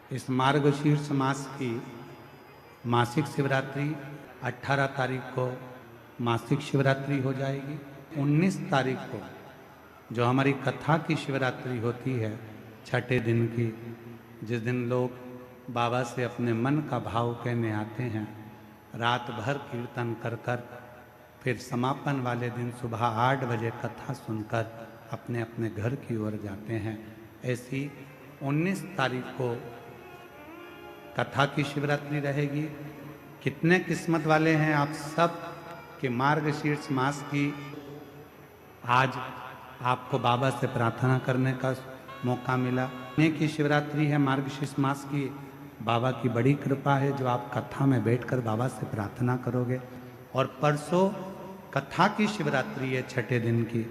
इस मार्गशीर्ष मास की मासिक शिवरात्रि 18 तारीख को मासिक शिवरात्रि हो जाएगी। 19 तारीख को जो हमारी कथा की शिवरात्रि होती है छठे दिन की, जिस दिन लोग बाबा से अपने मन का भाव कहने आते हैं, रात भर कीर्तन कर कर फिर समापन वाले दिन सुबह 8 बजे कथा सुनकर अपने अपने घर की ओर जाते हैं। ऐसी 19 तारीख को कथा की शिवरात्रि रहेगी। कितने किस्मत वाले हैं आप सब कि मार्गशीर्ष मास की आज आपको बाबा से प्रार्थना करने का मौका मिला। महीने की शिवरात्रि है मार्गशीर्ष मास की। बाबा की बड़ी कृपा है जो आप कथा में बैठकर बाबा से प्रार्थना करोगे। और परसों कथा की शिवरात्रि है छठे दिन की।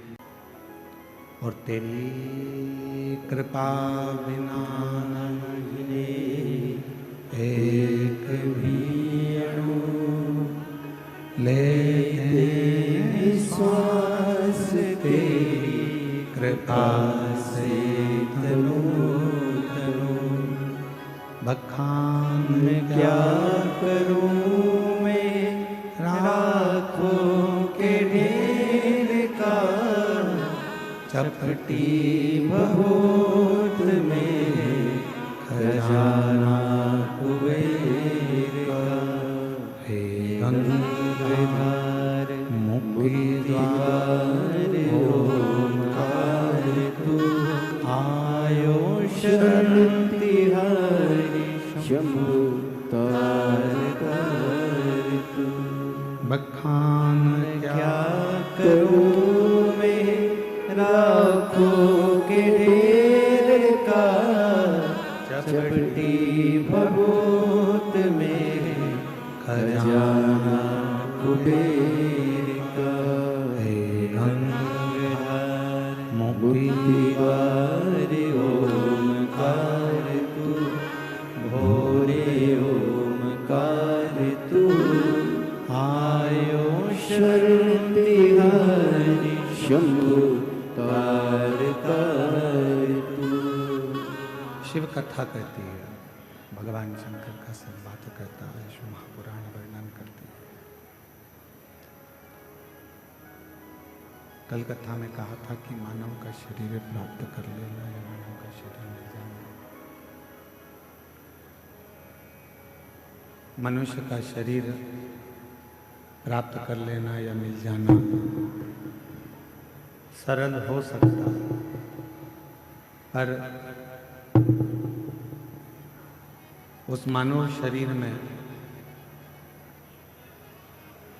और तेरी कृपा बिना एक भी अणु लेते श्वास तेरी कृपा से तनु तनु। बखान क्या करूं मैं राखों के ढेर का, चपटी बहुत में खजाना कुबेर का। हे गंगाधर मुक्ति द्वार ओंकार तू, आयो शरण तिहारी शंभु तार तार तू। बखान क्या करूं मैं राखों के ढेर का, चपटी भभूत में खजाना कुबेर का। हे गंगाधर मुक्ति द्वार ओंकार तू, भोरे ओंकार तू, आयो शरण तिहारी शंभु तार तार तू। शिव कथा कहती है, भगवान शंकर का सब बात कहता है, शिव महापुराण वर्णन करती है। कल कथा में कहा था कि मानव का शरीर प्राप्त कर लेना या मानव का शरीर मिल जाना। मनुष्य का शरीर प्राप्त कर लेना या मिल जाना सरल हो सकता है, पर उस मानव शरीर में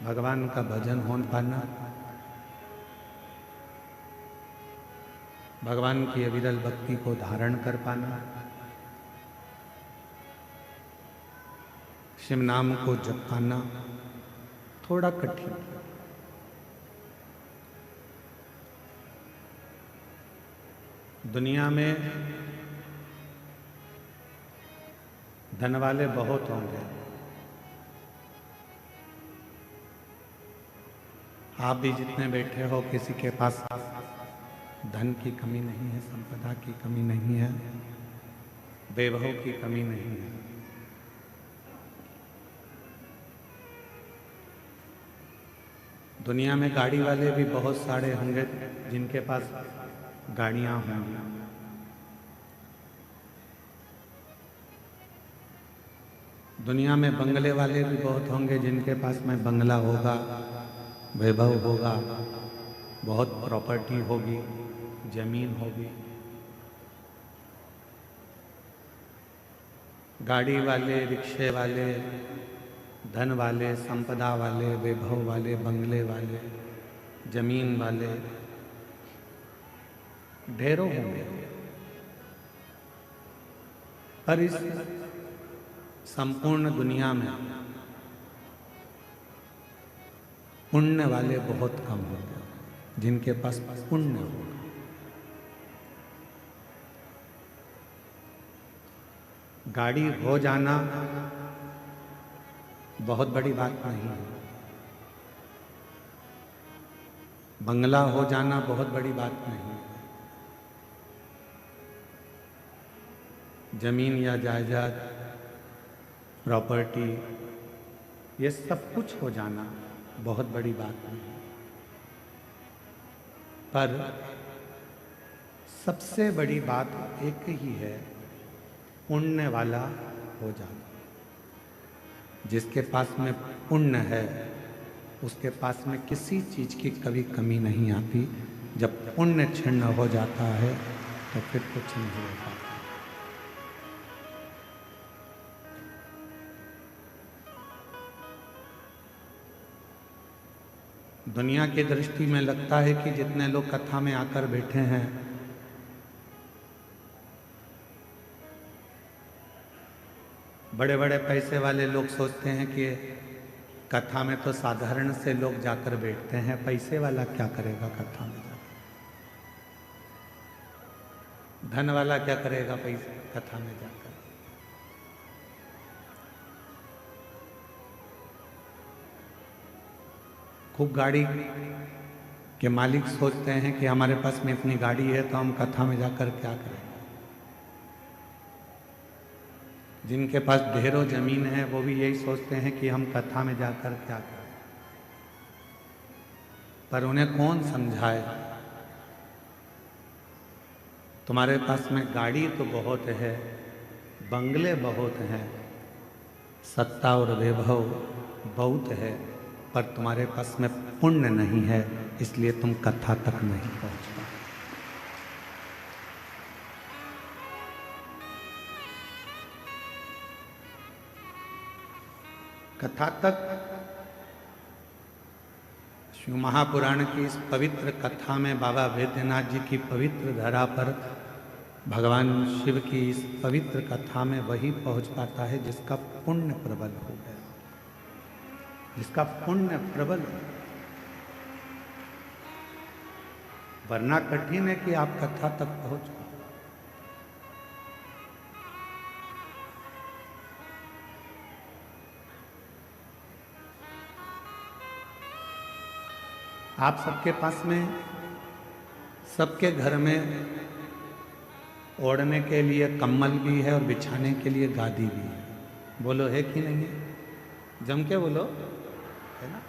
भगवान का भजन हो पाना, भगवान की अविरल भक्ति को धारण कर पाना, शिव नाम को जप पाना थोड़ा कठिन। दुनिया में धन वाले बहुत होंगे, आप भी जितने बैठे हो किसी के पास धन की कमी नहीं है, संपदा की कमी नहीं है, वैभव की कमी नहीं है। दुनिया में गाड़ी वाले भी बहुत सारे होंगे जिनके पास गाड़ियां होंगी। दुनिया में बंगले वाले भी बहुत होंगे जिनके पास में बंगला होगा, वैभव होगा, बहुत प्रॉपर्टी होगी, जमीन होगी। गाड़ी वाले, रिक्शे वाले, धन वाले, संपदा वाले, वैभव वाले, बंगले वाले, जमीन वाले ढेरों होंगे, पर इस संपूर्ण दुनिया में पुण्य वाले बहुत कम होंगे, जिनके पास पुण्य होगा। गाड़ी हो जाना बहुत बड़ी बात नहीं है, बंगला हो जाना बहुत बड़ी बात नहीं। जमीन या जायदाद, प्रॉपर्टी, ये सब कुछ हो जाना बहुत बड़ी बात नहीं है, पर सबसे बड़ी बात एक ही है, पुण्य वाला हो जाना। जिसके पास में पुण्य है उसके पास में किसी चीज की कभी कमी नहीं आती। जब पुण्य क्षीण हो जाता है तो फिर कुछ नहीं हो पाता। दुनिया की दृष्टि में लगता है कि जितने लोग कथा में आकर बैठे हैं, बड़े बड़े पैसे वाले लोग सोचते हैं कि कथा में तो साधारण से लोग जाकर बैठते हैं, पैसे वाला क्या करेगा कथा में जाकर, धन वाला क्या करेगा पैसे कथा में जाकर। खूब गाड़ी के मालिक सोचते हैं कि हमारे पास में इतनी गाड़ी है तो हम कथा में जाकर क्या करें। जिनके पास ढेरों जमीन है वो भी यही सोचते हैं कि हम कथा में जाकर क्या करें। पर उन्हें कौन समझाए, तुम्हारे पास में गाड़ी तो बहुत है, बंगले बहुत हैं, सत्ता और वैभव बहुत है, पर तुम्हारे पास में पुण्य नहीं है, इसलिए तुम कथा तक नहीं पहुंच पाए। कथा तक शिव महापुराण की इस पवित्र कथा में बाबा वैद्यनाथ जी की पवित्र धरा पर भगवान शिव की इस पवित्र कथा में वही पहुंच पाता है जिसका पुण्य प्रबल हो गया, जिसका पुण्य प्रबल हो। वरना कठिन है कि आप कथा तक पहुंच पाए। आप सबके पास में, सबके घर में ओढ़ने के लिए कम्बल भी है और बिछाने के लिए गादी भी है। बोलो है कि नहीं है? जम के बोलो, है ना?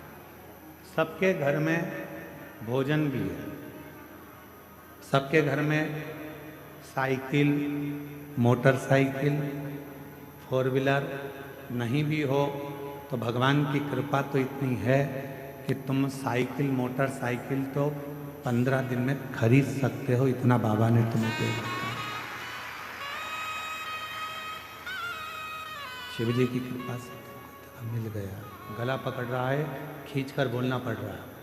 सबके घर में भोजन भी है, सबके घर में साइकिल, मोटरसाइकिल, फोर व्हीलर नहीं भी हो तो भगवान की कृपा तो इतनी है कि तुम साइकिल, मोटरसाइकिल तो 15 दिन में खरीद सकते हो, इतना बाबा ने तुम्हें दे रखा है। शिव जी की कृपा से मिल गया। गला पकड़ रहा है, खींचकर बोलना पड़ रहा है।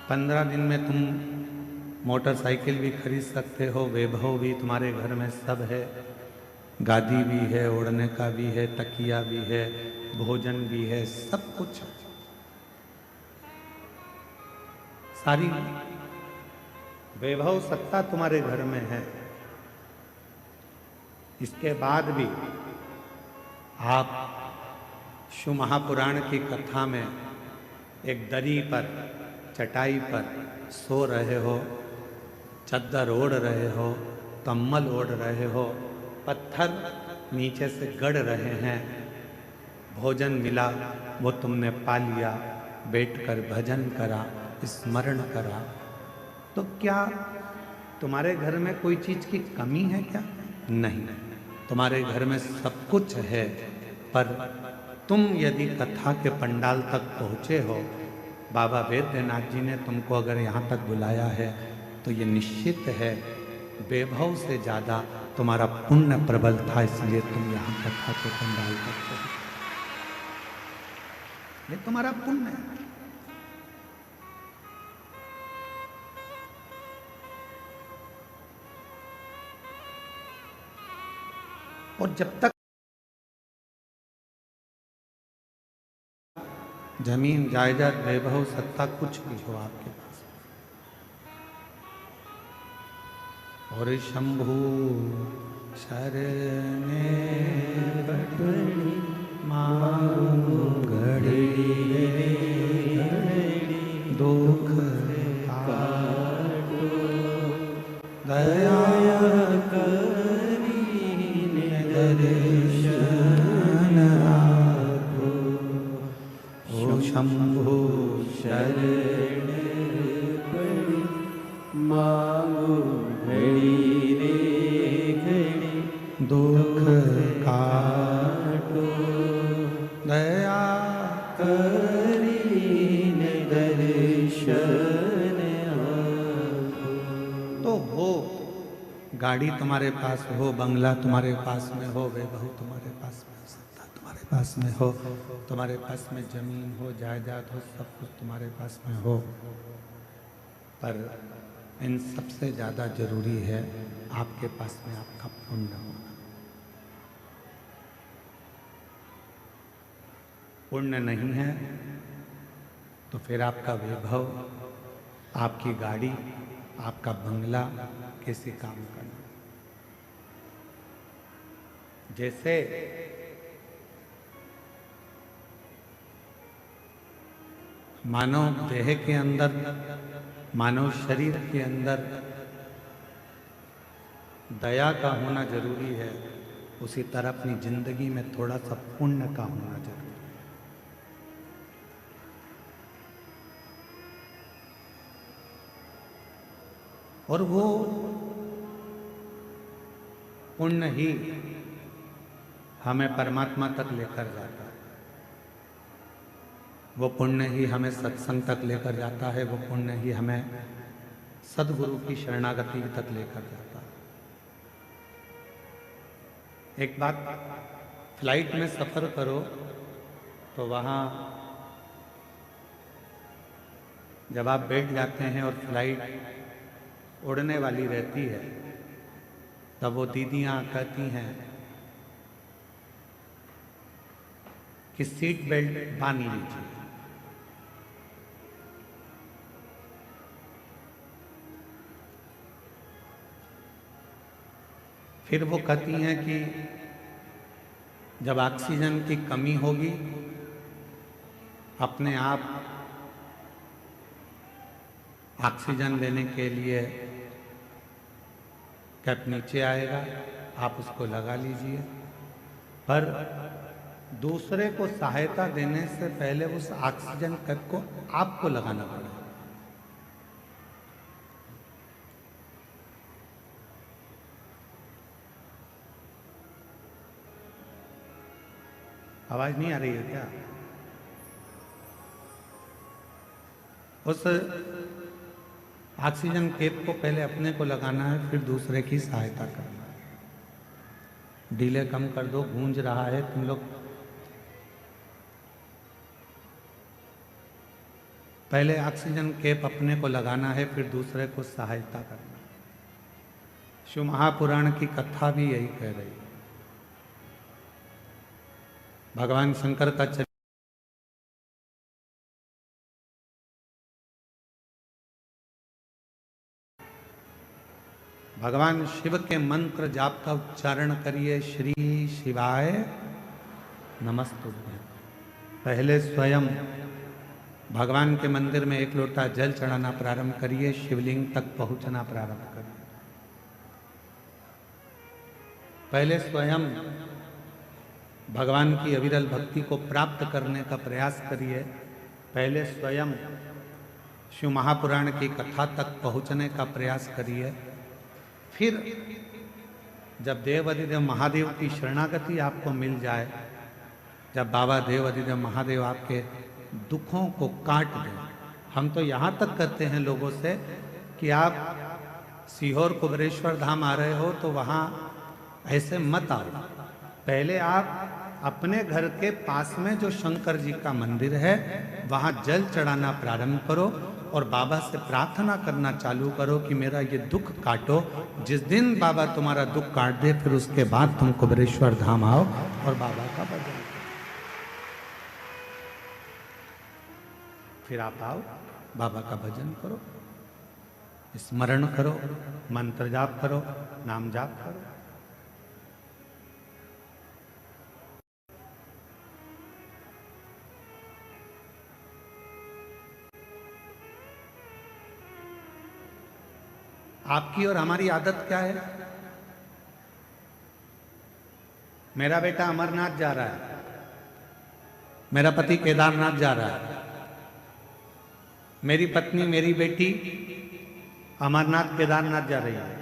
पंद्रह दिन में तुम मोटरसाइकिल भी खरीद सकते हो, वैभव भी तुम्हारे घर में सब है, गादी भी है, ओढ़ने का भी है, तकिया भी है, भोजन भी है, सब कुछ। सारी वैभव सत्ता तुम्हारे घर में है। इसके बाद भी आप शिव महापुराण की कथा में एक दरी पर, चटाई पर सो रहे हो, चद्दर ओढ़ रहे हो, कम्बल ओढ़ रहे हो, पत्थर नीचे से गड़ रहे हैं, भोजन मिला वो तुमने पा लिया, बैठकर भजन करा, स्मरण करा, तो क्या तुम्हारे घर में कोई चीज की कमी है क्या? नहीं, तुम्हारे घर में सब कुछ है। पर तुम यदि कथा के पंडाल तक पहुँचे हो, बाबा वैद्यनाथ जी ने तुमको अगर यहाँ तक बुलाया है तो ये निश्चित है वैभव से ज़्यादा तुम्हारा पुण्य प्रबल था, इसलिए तुम यहाँ कथा के पंडाल तक पहुँचे। ये तुम्हारा पुण्य है। और जब तक जमीन, जायदाद, वैभव, सत्ता कुछ भी हो आपके पास, और शंभु शरणे बटनी मारू घड़ी दुख काटो दया करीने दर्शन आपो, ओ शंभु शरण पड़ी, मांगो घड़ी रे घड़ी, दुख काटो, दया करीने दर्शन आपो। तो हो, गाड़ी तुम्हारे पास हो, बंगला तुम्हारे पास में हो, वैभव तुम्हारे पास में हो, सत्ता तुम्हारे पास में हो, तुम्हारे पास में जमीन हो, जायदाद हो, सब कुछ तुम्हारे पास में हो, पर इन सबसे ज़्यादा जरूरी है आपके पास में आपका पुण्य होना। पुण्य नहीं है तो फिर आपका वैभव, आपकी गाड़ी, आपका बंगला किसी काम का नहीं। जैसे मानव देह के अंदर, मानव शरीर के अंदर दया का होना जरूरी है, उसी तरह अपनी जिंदगी में थोड़ा सा पुण्य का होना जरूरी है। और वो पुण्य ही हमें परमात्मा तक लेकर जाता है, वो पुण्य ही हमें सत्संग तक लेकर जाता है, वो पुण्य ही हमें सद्गुरु की शरणागति तक लेकर जाता है। एक बात, फ्लाइट में सफर करो तो वहाँ जब आप बैठ जाते हैं और फ्लाइट उड़ने वाली रहती है, तब वो दीदियाँ कहती हैं कि सीट बेल्ट बांध लीजिए। फिर वो कहती हैं कि जब ऑक्सीजन की कमी होगी, अपने आप ऑक्सीजन लेने के लिए कैप नीचे आएगा, आप उसको लगा लीजिए, पर दूसरे को सहायता देने से पहले उस ऑक्सीजन कैप को आपको लगाना पड़ेगा। आवाज नहीं आ रही है क्या? उस ऑक्सीजन कैप को पहले अपने को लगाना है, फिर दूसरे की सहायता करना है। डीले कम कर दो, गूंज रहा है तुम लोग। पहले ऑक्सीजन कैप अपने को लगाना है, फिर दूसरे को सहायता करना है। शिव महापुराण की कथा भी यही कह रही है। भगवान शंकर का भगवान शिव के मंत्र जाप का उच्चारण करिए, श्री शिवाय नमस्तुभ्यं। पहले स्वयं भगवान के मंदिर में एक लोटा जल चढ़ाना प्रारंभ करिए, शिवलिंग तक पहुंचना प्रारंभ करिए। पहले स्वयं भगवान की अविरल भक्ति को प्राप्त करने का प्रयास करिए। पहले स्वयं शिव महापुराण की कथा तक पहुंचने का प्रयास करिए। फिर जब देव अधिदेव महादेव की शरणागति आपको मिल जाए, जब बाबा देव अधिदेव महादेव आपके दुखों को काट दें। हम तो यहाँ तक कहते हैं लोगों से कि आप सीहोर कुबेरेश्वर धाम आ रहे हो तो वहाँ ऐसे मत आओ। पहले आप अपने घर के पास में जो शंकर जी का मंदिर है वहाँ जल चढ़ाना प्रारंभ करो और बाबा से प्रार्थना करना चालू करो कि मेरा ये दुख काटो। जिस दिन बाबा तुम्हारा दुख काट दे, फिर उसके बाद तुम कुबेरेश्वर धाम आओ और बाबा का भजन करो। फिर आप आओ, बाबा का भजन करो, स्मरण करो, मंत्र जाप करो, नाम जाप करो। आपकी और हमारी आदत क्या है? मेरा बेटा अमरनाथ जा रहा है, मेरा पति केदारनाथ जा रहा है, मेरी पत्नी मेरी बेटी अमरनाथ केदारनाथ जा रही है।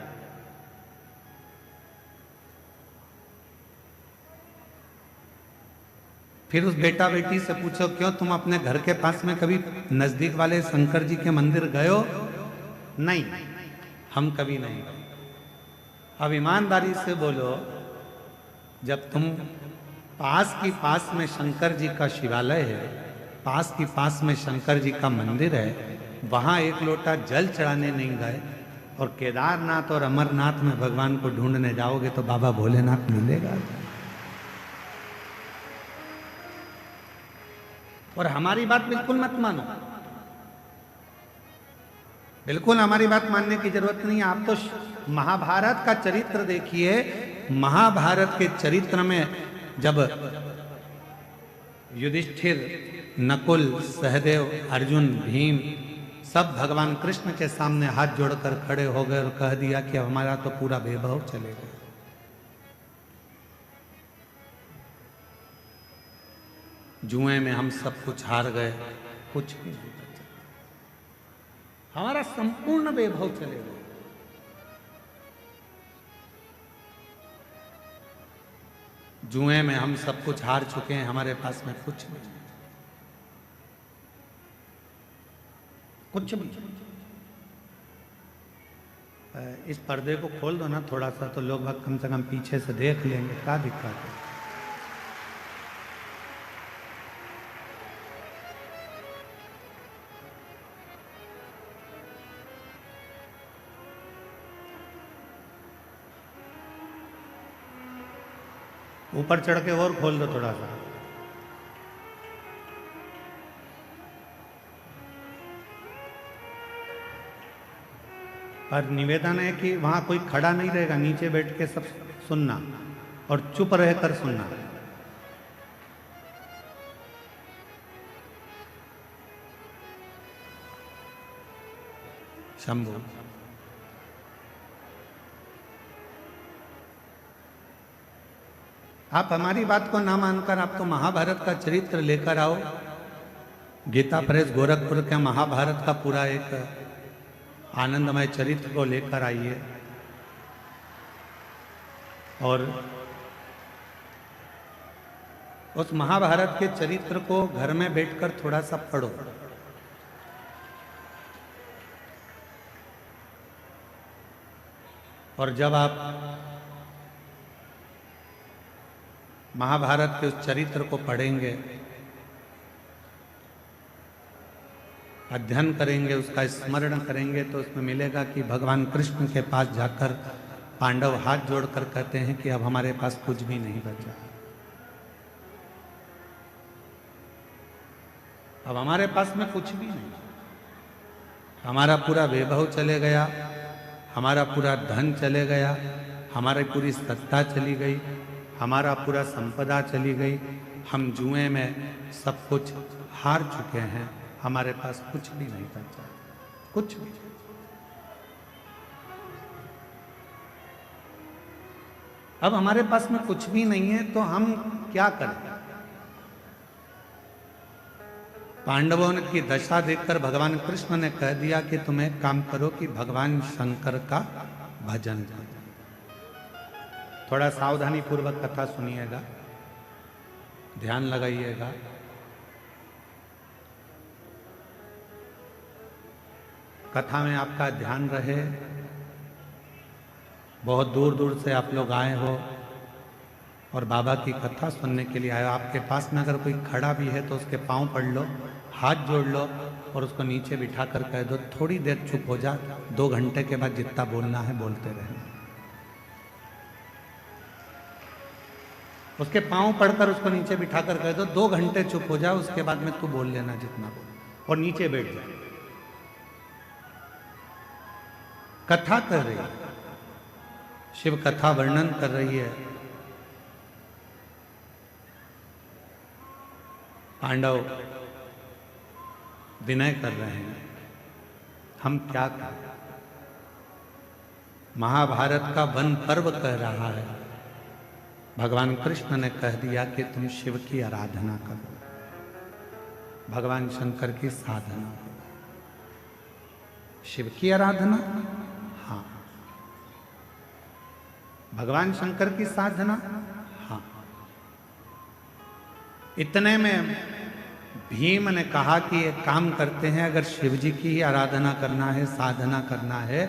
फिर उस बेटा बेटी से पूछो, क्यों तुम अपने घर के पास में कभी नजदीक वाले शंकर जी के मंदिर गए हो? नहीं, हम कभी नहीं गए। अब ईमानदारी से बोलो, जब तुम पास की पास में शंकर जी का शिवालय है, पास की पास में शंकर जी का मंदिर है, वहां एक लोटा जल चढ़ाने नहीं गए और केदारनाथ और अमरनाथ में भगवान को ढूंढने जाओगे तो बाबा भोलेनाथ मिलेगा? और हमारी बात बिल्कुल मत मानो, बिल्कुल हमारी बात मानने की जरूरत नहीं है। आप तो महाभारत का चरित्र देखिए। महाभारत के चरित्र में जब युधिष्ठिर, नकुल, सहदेव, अर्जुन, भीम सब भगवान कृष्ण के सामने हाथ जोड़कर खड़े हो गए और कह दिया कि अब हमारा तो पूरा वैभव चलेगा, जुए में हम सब कुछ हार गए, कुछ भी नहीं बचा, हमारा संपूर्ण वैभव चलेगा। जुए में हम सब कुछ हार चुके हैं, हमारे पास में कुछ नहीं, कुछ भी। इस पर्दे को खोल दो ना थोड़ा सा, तो लोग कम से कम पीछे से देख लेंगे, क्या दिक्कत है। ऊपर चढ़ के और खोल दो थोड़ा सा। पर निवेदन है कि वहां कोई खड़ा नहीं रहेगा, नीचे बैठ के सब सुनना और चुप रहकर सुनना। शंभू, आप हमारी बात को ना मानकर आप तो महाभारत का चरित्र लेकर आओ। गीता प्रेस गोरखपुर के महाभारत का पूरा एक आनंदमय चरित्र को लेकर आइए और उस महाभारत के चरित्र को घर में बैठकर थोड़ा सा पढ़ो। और जब आप महाभारत के उस चरित्र को पढ़ेंगे, अध्ययन करेंगे, उसका स्मरण करेंगे, तो उसमें मिलेगा कि भगवान कृष्ण के पास जाकर पांडव हाथ जोड़कर कहते हैं कि अब हमारे पास कुछ भी नहीं बचा, अब हमारे पास में कुछ भी नहीं, हमारा पूरा वैभव चले गया, हमारा पूरा धन चले गया, हमारी पूरी सत्ता चली गई, हमारा पूरा संपदा चली गई, हम जुए में सब कुछ हार चुके हैं, हमारे पास कुछ भी नहीं बचा, कुछ भी। अब हमारे पास में कुछ भी नहीं है तो हम क्या करें? पांडवों की दशा देखकर भगवान कृष्ण ने कह दिया कि तुम एक काम करो कि भगवान शंकर का भजन करो। थोड़ा सावधानी पूर्वक कथा सुनिएगा, ध्यान लगाइएगा। कथा में आपका ध्यान रहे। बहुत दूर दूर से आप लोग आए हो और बाबा की कथा सुनने के लिए आए हो। आपके पास में अगर कोई खड़ा भी है तो उसके पांव पड़ लो, हाथ जोड़ लो और उसको नीचे बिठा कर कह दो थोड़ी देर चुप हो जा, 2 घंटे के बाद जितना बोलना है बोलते रहना। उसके पांव पड़कर उसको नीचे बिठा कर कह दो 2 घंटे चुप हो जा, उसके बाद में तू बोल लेना जितना बोल, और नीचे बैठ जा। कथा कर रही है, शिव कथा वर्णन कर रही है। पांडव विनय कर रहे हैं, हम क्या करें? महाभारत का वन पर्व कह रहा है। भगवान कृष्ण ने कह दिया कि तुम शिव की आराधना करो, भगवान शंकर की साधना करो। शिव की आराधना, हाँ। भगवान शंकर की साधना, हाँ। इतने में भीम ने कहा कि एक काम करते हैं, अगर शिव जी की ही आराधना करना है, साधना करना है,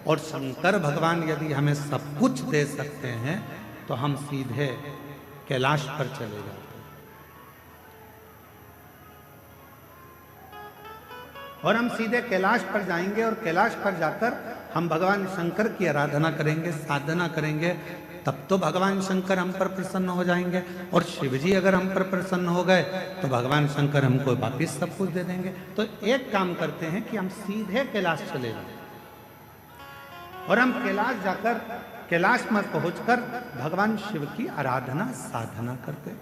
और शंकर भगवान यदि हमें सब कुछ दे सकते हैं, तो हम सीधे कैलाश पर चले जाते हैं और हम सीधे कैलाश पर जाएंगे और कैलाश पर जाकर हम भगवान शंकर की आराधना करेंगे, साधना करेंगे। तब तो भगवान शंकर हम पर प्रसन्न हो जाएंगे, और शिव जी अगर हम पर प्रसन्न हो गए तो भगवान शंकर हमको वापिस सब कुछ दे देंगे। तो एक काम करते हैं कि हम सीधे कैलाश चले जाएं और हम कैलाश जाकर, कैलाश में पहुंचकर भगवान शिव की आराधना साधना करते,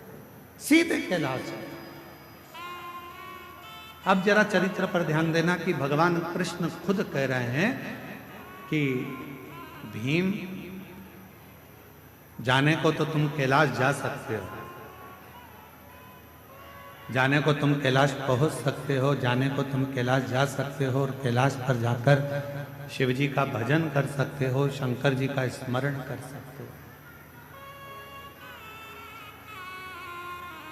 सीधे कैलाश। अब जरा चरित्र पर ध्यान देना कि भगवान कृष्ण खुद कह रहे हैं कि भीम, जाने को तो तुम कैलाश जा सकते हो, जाने को तुम कैलाश पहुंच सकते हो, जाने को तुम कैलाश जा सकते हो और कैलाश पर जाकर शिव जी का भजन कर सकते हो, शंकर जी का स्मरण कर सकते हो,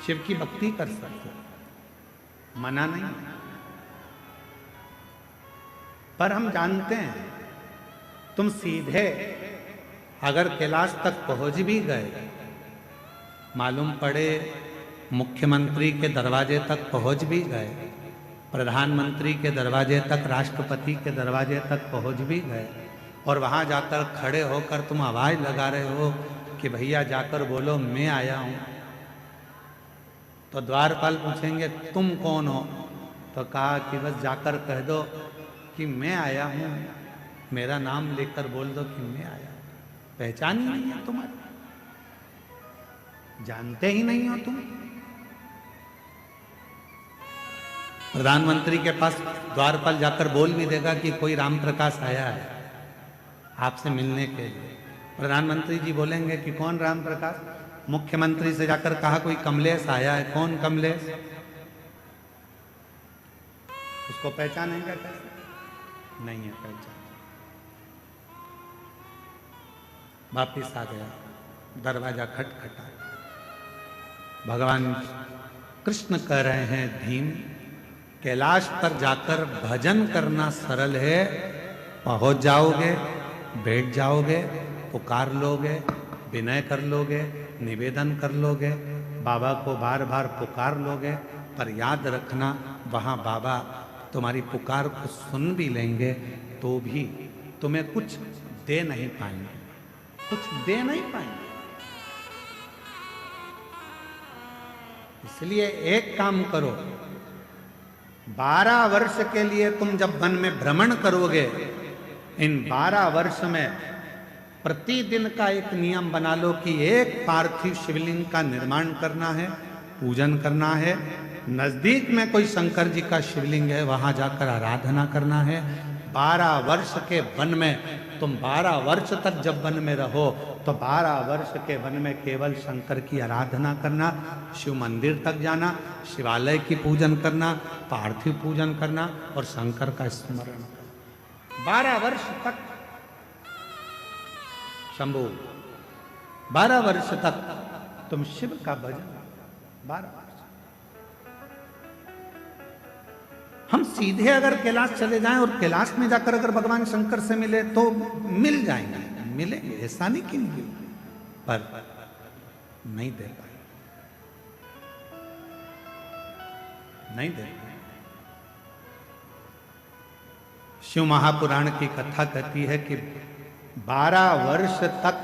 शिव की भक्ति कर सकते हो, मना नहीं। पर हम जानते हैं तुम सीधे अगर कैलाश तक पहुंच भी गए, मालूम पड़े मुख्यमंत्री के दरवाजे तक पहुंच भी गए, प्रधानमंत्री के दरवाजे तक, राष्ट्रपति के दरवाजे तक पहुंच भी गए, और वहां जाकर खड़े होकर तुम आवाज लगा रहे हो कि भैया जाकर बोलो मैं आया हूं, तो द्वारपाल पूछेंगे तुम कौन हो? तो कहा कि बस जाकर कह दो कि मैं आया हूं, मेरा नाम लेकर बोल दो कि मैं आया। पहचान ही नहीं है तुम्हारी, जानते ही नहीं हो तुम। प्रधानमंत्री के पास द्वारपाल जाकर बोल भी देगा कि कोई राम प्रकाश आया है आपसे मिलने के लिए, प्रधानमंत्री जी बोलेंगे कि कौन राम प्रकाश? मुख्यमंत्री से जाकर कहा कोई कमलेश आया है, कौन कमलेश? उसको पहचानेगा कैसे? नहीं है पहचान। वापिस आ गया, दरवाजा खटखटा। भगवान कृष्ण कह रहे हैं भीम, कैलाश पर जाकर भजन करना सरल है, पहुंच जाओगे, बैठ जाओगे, पुकार लोगे, विनय कर लोगे, निवेदन कर लोगे, बाबा को बार बार पुकार लोगे, पर याद रखना वहां बाबा तुम्हारी पुकार को सुन भी लेंगे तो भी तुम्हें कुछ दे नहीं पाएंगे, कुछ दे नहीं पाएंगे। इसलिए एक काम करो, 12 वर्ष के लिए तुम जब वन में भ्रमण करोगे, इन 12 वर्ष में प्रतिदिन का एक नियम बना लो कि एक पार्थिव शिवलिंग का निर्माण करना है, पूजन करना है। नजदीक में कोई शंकर जी का शिवलिंग है, वहां जाकर आराधना करना है। 12 वर्ष के वन में तुम 12 वर्ष तक जब वन में रहो तो 12 वर्ष के वन में केवल शंकर की आराधना करना, शिव मंदिर तक जाना, शिवालय की पूजन करना, पार्थिव पूजन करना और शंकर का स्मरण करना। 12 वर्ष तक शंभु, 12 वर्ष तक तुम शिव का भजन, 12 वर्ष। हम सीधे अगर कैलाश चले जाएं और कैलाश में जाकर अगर भगवान शंकर से मिले तो मिल जाएंगे, मिलेंगे, ऐसा नहीं कि नहीं, पर नहीं दे पाए, नहीं दे पाए। शिव महापुराण की कथा कहती है कि 12 वर्ष तक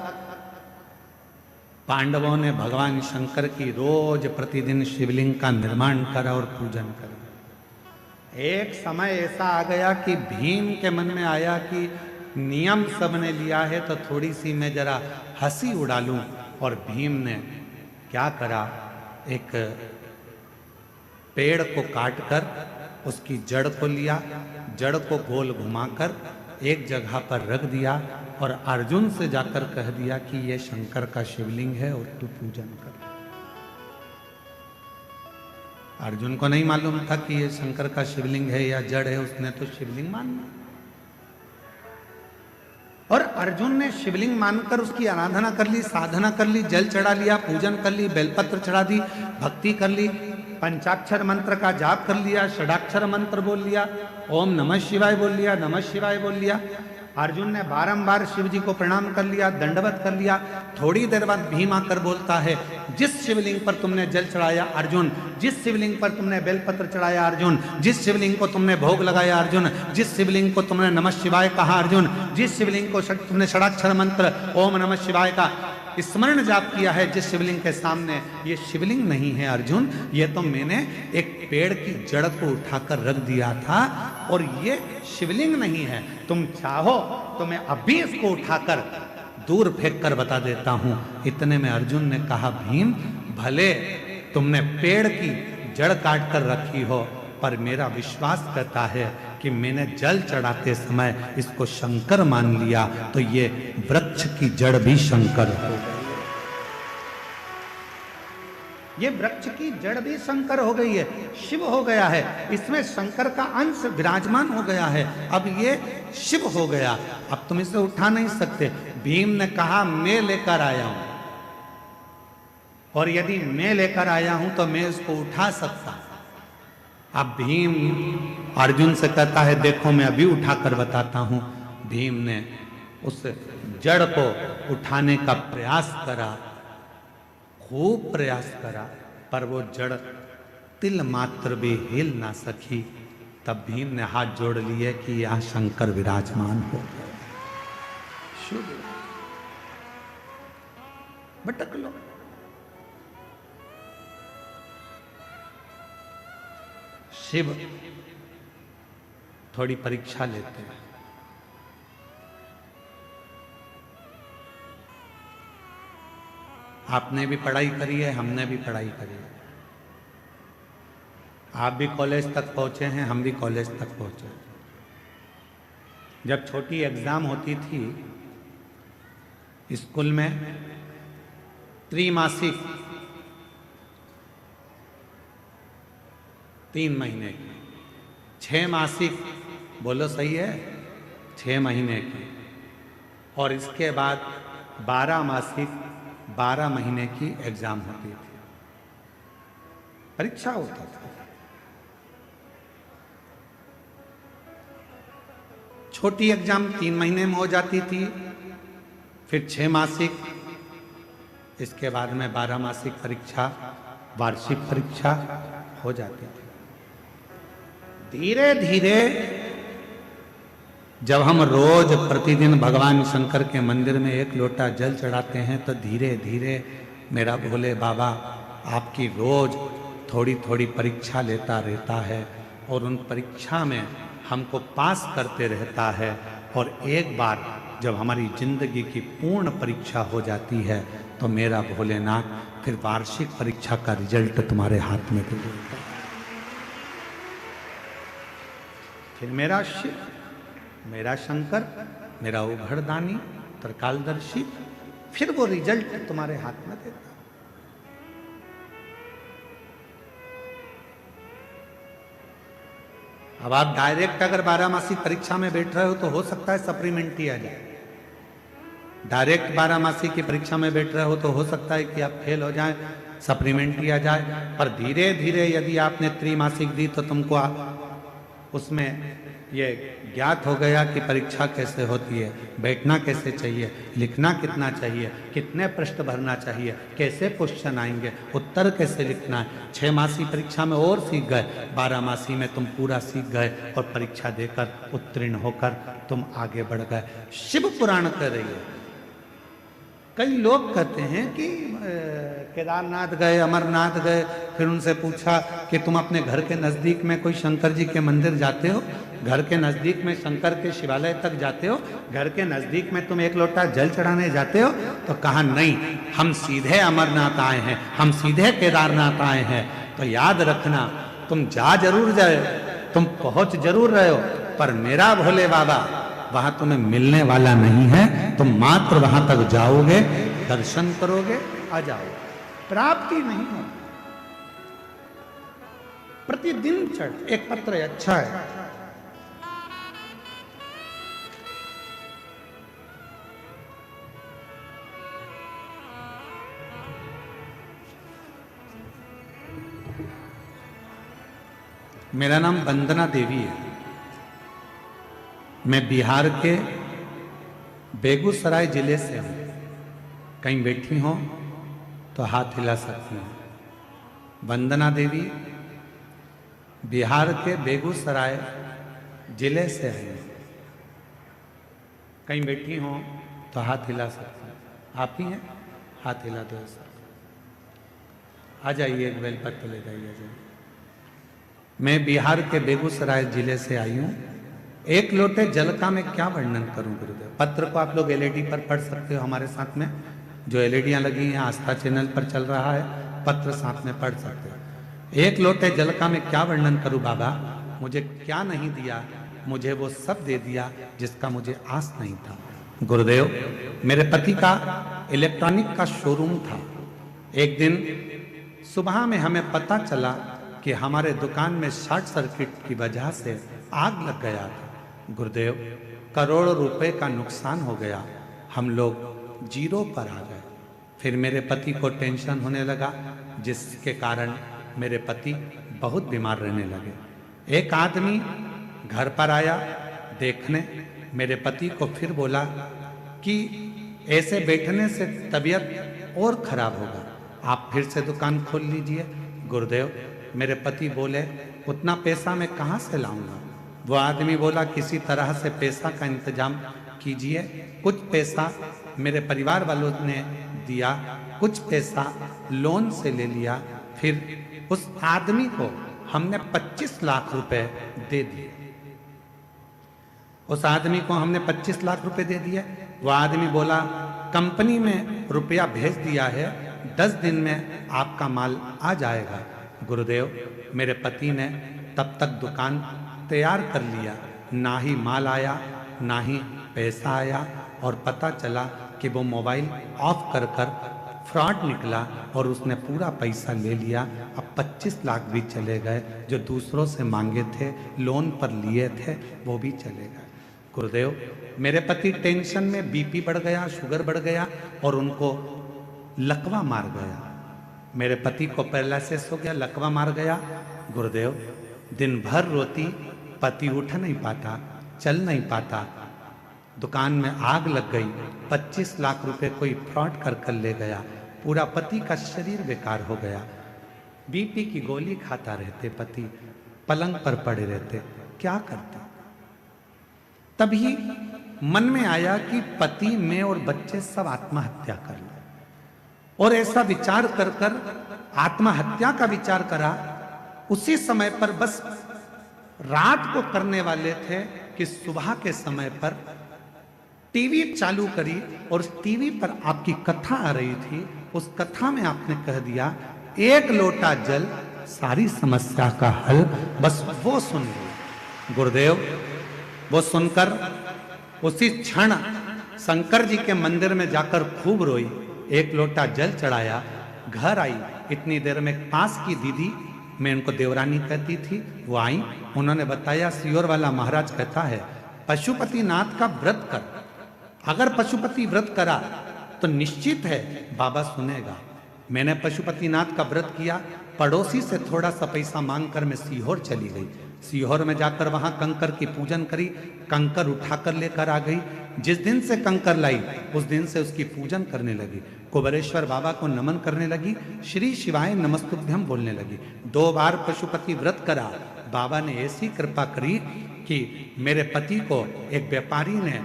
पांडवों ने भगवान शंकर की रोज प्रतिदिन शिवलिंग का निर्माण करा और पूजन करा। एक समय ऐसा आ गया कि भीम के मन में आया कि नियम सबने लिया है तो थोड़ी सी मैं जरा हंसी उड़ा लूं, और भीम ने क्या करा, एक पेड़ को काटकर उसकी जड़ को लिया, जड़ को गोल घुमाकर एक जगह पर रख दिया और अर्जुन से जाकर कह दिया कि ये शंकर का शिवलिंग है और तू पूजन कर। अर्जुन को नहीं मालूम था कि ये शंकर का शिवलिंग है या जड़ है, उसने तो शिवलिंग माना और अर्जुन ने शिवलिंग मानकर उसकी आराधना कर ली, साधना कर ली, जल चढ़ा लिया, पूजन कर ली, बेलपत्र चढ़ा दी, भक्ति कर ली, पंचाक्षर मंत्र का जाप कर लिया, षडाक्षर मंत्र बोल लिया, ओम नमः शिवाय बोल लिया, नमः शिवाय बोल लिया। अर्जुन ने बारंबार शिव जी को प्रणाम कर लिया, दंडवत कर लिया। थोड़ी देर बाद भीम आकर बोलता है, जिस शिवलिंग पर तुमने जल चढ़ाया अर्जुन, जिस शिवलिंग पर तुमने बेलपत्र चढ़ाया अर्जुन, जिस शिवलिंग को तुमने भोग लगाया अर्जुन, जिस शिवलिंग को तुमने नमः शिवाय कहा अर्जुन, जिस शिवलिंग को तुमने षडाक्षर मंत्र ओम नमः शिवाय का स्मरण जाप किया है, जिस शिवलिंग के सामने, ये शिवलिंग नहीं है अर्जुन, ये तो मैंने एक पेड़ की जड़ को उठाकर रख दिया था और ये शिवलिंग नहीं है। तुम चाहो तो मैं अभी इसको उठाकर दूर फेंक कर बता देता हूं। इतने में अर्जुन ने कहा, भीम भले तुमने पेड़ की जड़ काट कर रखी हो, पर मेरा विश्वास करता है कि मैंने जल चढ़ाते समय इसको शंकर मान लिया, तो ये वृक्ष की जड़ भी शंकर हो गई। ये वृक्ष की जड़ भी शंकर हो गई है, शिव हो गया है, इसमें शंकर का अंश विराजमान हो गया है, अब ये शिव हो गया, अब तुम इसे उठा नहीं सकते। भीम ने कहा, मैं लेकर आया हूं, और यदि मैं लेकर आया हूं तो मैं इसको उठा सकता। अब भीम अर्जुन से कहता है, देखो मैं अभी उठाकर बताता हूं। भीम ने उस जड़ को उठाने का प्रयास करा, खूब प्रयास करा, पर वो जड़ तिल मात्र भी हिल ना सकी। तब भीम ने हाथ जोड़ लिए कि यहां शंकर विराजमान हो गए। शुभ भटक लो। शिव थोड़ी परीक्षा लेते हैं। आपने भी पढ़ाई करी है, हमने भी पढ़ाई करी है। आप भी कॉलेज तक पहुंचे हैं, हम भी कॉलेज तक पहुंचे। जब छोटी एग्जाम होती थी स्कूल में, त्रैमासिक 3 महीने की, 6 मासिक, बोलो सही है, 6 महीने की, और इसके बाद 12 मासिक 12 महीने की एग्जाम होती थी, परीक्षा होता था। छोटी एग्जाम 3 महीने में हो जाती थी, फिर 6 मासिक, इसके बाद में 12 मासिक परीक्षा, वार्षिक परीक्षा हो जाती थी। धीरे धीरे जब हम रोज प्रतिदिन भगवान शंकर के मंदिर में 1 लोटा जल चढ़ाते हैं, तो धीरे धीरे मेरा भोले बाबा आपकी रोज थोड़ी थोड़ी परीक्षा लेता रहता है, और उन परीक्षा में हमको पास करते रहता है। और एक बार जब हमारी जिंदगी की पूर्ण परीक्षा हो जाती है, तो मेरा भोलेनाथ फिर वार्षिक परीक्षा का रिजल्ट तुम्हारे हाथ में दे देता है। फिर मेरा शिव, मेरा शंकर, मेरा उघड़दानी, त्रिकालदर्शी, फिर वो रिजल्ट तुम्हारे हाथ में देता। अब आप डायरेक्ट अगर 12 मासिक परीक्षा में बैठ रहे हो तो हो सकता है सप्लीमेंट्री आ जाए। डायरेक्ट 12 मासिक की परीक्षा में बैठ रहे हो तो हो सकता है कि आप फेल हो जाए, सप्लीमेंट्री आ जाए। पर धीरे धीरे यदि आपने त्रैमासिक दी तो तुमको उसमें ये ज्ञात हो गया कि परीक्षा कैसे होती है, बैठना कैसे चाहिए, लिखना कितना चाहिए, कितने प्रश्न भरना चाहिए, कैसे क्वेश्चन आएंगे, उत्तर कैसे लिखना है। 6 मासी परीक्षा में और सीख गए, 12 मासी में तुम पूरा सीख गए और परीक्षा देकर उत्तीर्ण होकर तुम आगे बढ़ गए। शिव पुराण कह रही है। कई लोग कहते हैं कि केदारनाथ गए, अमरनाथ गए, फिर उनसे पूछा कि तुम अपने घर के नज़दीक में कोई शंकर जी के मंदिर जाते हो, घर के नज़दीक में शंकर के शिवालय तक जाते हो, घर के नज़दीक में तुम 1 लोटा जल चढ़ाने जाते हो? तो कहा नहीं, हम सीधे अमरनाथ आए हैं, हम सीधे केदारनाथ आए हैं। तो याद रखना, तुम जा जरूर जाए, तुम पहुंच जरूर रहे हो, पर मेरा भोले बाबा वहां तुम्हें मिलने वाला नहीं है। तुम मात्र वहां तक जाओगे, दर्शन करोगे, आ जाओगे, प्राप्ति नहीं हो। प्रतिदिन चढ़ एक पत्र अच्छा है। मेरा नाम वंदना देवी है। मैं बिहार के बेगूसराय जिले से हूँ। कहीं बैठी हो तो हाथ हिला सकती हूँ। वंदना देवी बिहार के बेगूसराय जिले से है। कहीं बैठी हो तो हाथ हिला सकती हूँ। आप ही हैं? हाथ हिला दो। आ जाइए, एक बेलपत्र ले जाइए। मैं बिहार के बेगूसराय जिले से आई हूँ। एक लोटे जल का मैं क्या वर्णन करूं गुरुदेव। पत्र को आप लोग एलईडी पर पढ़ सकते हो। हमारे साथ में जो एलईडियां लगी हैं आस्था चैनल पर चल रहा है, पत्र साथ में पढ़ सकते हो। एक लोटे जल का मैं क्या वर्णन करूं बाबा। मुझे क्या नहीं दिया, मुझे वो सब दे दिया जिसका मुझे आस नहीं था। गुरुदेव, मेरे पति का इलेक्ट्रॉनिक का शोरूम था। एक दिन सुबह में हमें पता चला कि हमारे दुकान में शॉर्ट सर्किट की वजह से आग लग गया था। गुरुदेव, करोड़ों रुपए का नुकसान हो गया। हम लोग जीरो पर आ गए। फिर मेरे पति को टेंशन होने लगा, जिसके कारण मेरे पति बहुत बीमार रहने लगे। एक आदमी घर पर आया देखने। मेरे पति को फिर बोला कि ऐसे बैठने से तबीयत और खराब होगा, आप फिर से दुकान खोल लीजिए। गुरुदेव, मेरे पति बोले उतना पैसा मैं कहाँ से लाऊंगा। वो आदमी बोला किसी तरह से पैसा का इंतजाम कीजिए। कुछ पैसा मेरे परिवार वालों ने दिया, कुछ पैसा लोन से ले लिया। फिर उस आदमी को हमने 25 लाख रुपए दे दिए। उस आदमी को हमने 25 लाख रुपए दे दिए। वो आदमी बोला कंपनी में रुपया भेज दिया है, 10 दिन में आपका माल आ जाएगा। गुरुदेव, मेरे पति ने तब तक दुकान तैयार कर लिया। ना ही माल आया, ना ही पैसा आया, और पता चला कि वो मोबाइल ऑफ कर फ्रॉड निकला और उसने पूरा पैसा ले लिया। अब 25 लाख भी चले गए। जो दूसरों से मांगे थे, लोन पर लिए थे, वो भी चले गए। गुरुदेव, मेरे पति टेंशन में बीपी बढ़ गया, शुगर बढ़ गया और उनको लकवा मार गया। मेरे पति को पैरालिसिस हो गया, लकवा मार गया। गुरुदेव, दिन भर रोती, पति उठ नहीं पाता, चल नहीं पाता। दुकान में आग लग गई। 25 लाख रुपए कोई फ्रॉड कर ले गया। पूरा पति का शरीर बेकार हो गया। बीपी की गोली खाता रहते, पति पलंग पर पड़े रहते। क्या करते? तभी मन में आया कि पति, मैं और बच्चे सब आत्महत्या कर लें। और ऐसा विचार कर आत्महत्या का विचार करा। उसी समय पर बस रात को करने वाले थे कि सुबह के समय पर टीवी चालू करी और टीवी पर आपकी कथा आ रही थी। उस कथा में आपने कह दिया एक लोटा जल सारी समस्या का हल। बस वो सुन ली। गुरुदेव, वो सुनकर उसी क्षण शंकर जी के मंदिर में जाकर खूब रोई। एक लोटा जल चढ़ाया, घर आई। इतनी देर में पास की दीदी, मैं उनको देवरानी कहती थी, वो आई। उन्होंने बताया सियोर वाला महाराज कहता है पशुपति नाथ का व्रत कर। अगर पशुपति व्रत करा तो निश्चित है बाबा सुनेगा। मैंने पशुपति नाथ का व्रत किया। पड़ोसी से थोड़ा सा पैसा मांगकर मैं सीहोर चली गई। सीहोर में जाकर वहां कंकर की पूजन करी। कंकर उठाकर लेकर आ गई। जिस दिन से कंकर लाई उस दिन से उसकी पूजन करने लगी। कुबेरेश्वर बाबा को नमन करने लगी। श्री शिवाय नमस्तुभ्यम बोलने लगी। 2 बार पशुपति व्रत करा। बाबा ने ऐसी कृपा करी कि मेरे पति को एक व्यापारी ने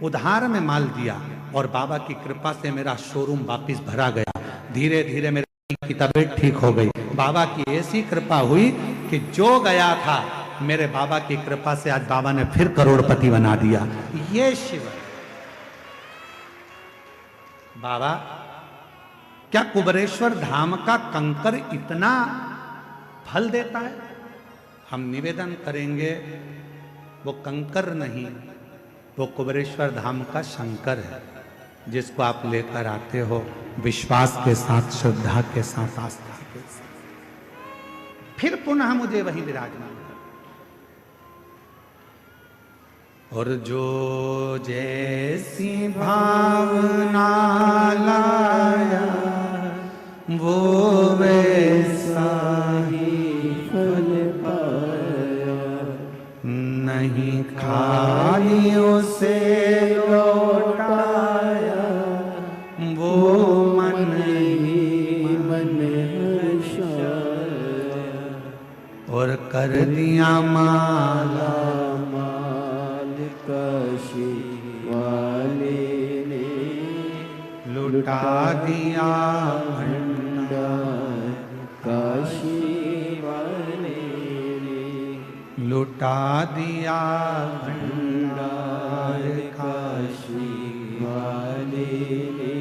उधार में माल दिया और बाबा की कृपा से मेरा शोरूम वापिस भरा गया। धीरे धीरे मेरे पति की तबीयत ठीक हो गई। बाबा की ऐसी कृपा हुई कि जो गया था मेरे बाबा की कृपा से आज बाबा ने फिर करोड़पति बना दिया। ये शिव बाबा, क्या कुबेरेश्वर धाम का कंकर इतना फल देता है? हम निवेदन करेंगे वो कंकर नहीं, वो कुबेरेश्वर धाम का शंकर है, जिसको आप लेकर आते हो विश्वास के साथ, श्रद्धा के साथ, आस्था के साथ, फिर पुनः मुझे वहीं विराजमान कर। और जो जैसी भावना लाया वो वैसा ही फल पाया, नहीं खाली उसे लौटाया वो मन ही मन हर्षाया, और कर दिया माला काशी वाले ने, लुटा दिया भंडार काशी वाले ने, लुटा दिया भंडार काशी वाले ने,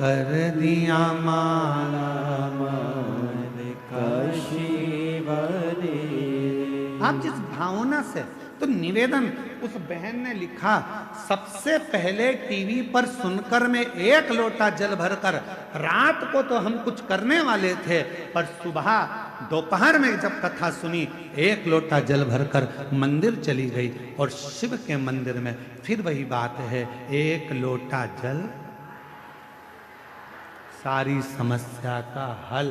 कर दिया माला माल काशी वाले। आप जिस भावना से, तो निवेदन उस बहन ने लिखा, सबसे पहले टीवी पर सुनकर में एक लोटा जल भरकर, रात को तो हम कुछ करने वाले थे, पर सुबह दोपहर में जब कथा सुनी, एक लोटा जल भरकर मंदिर चली गई। और शिव के मंदिर में फिर वही बात है, एक लोटा जल सारी समस्या का हल।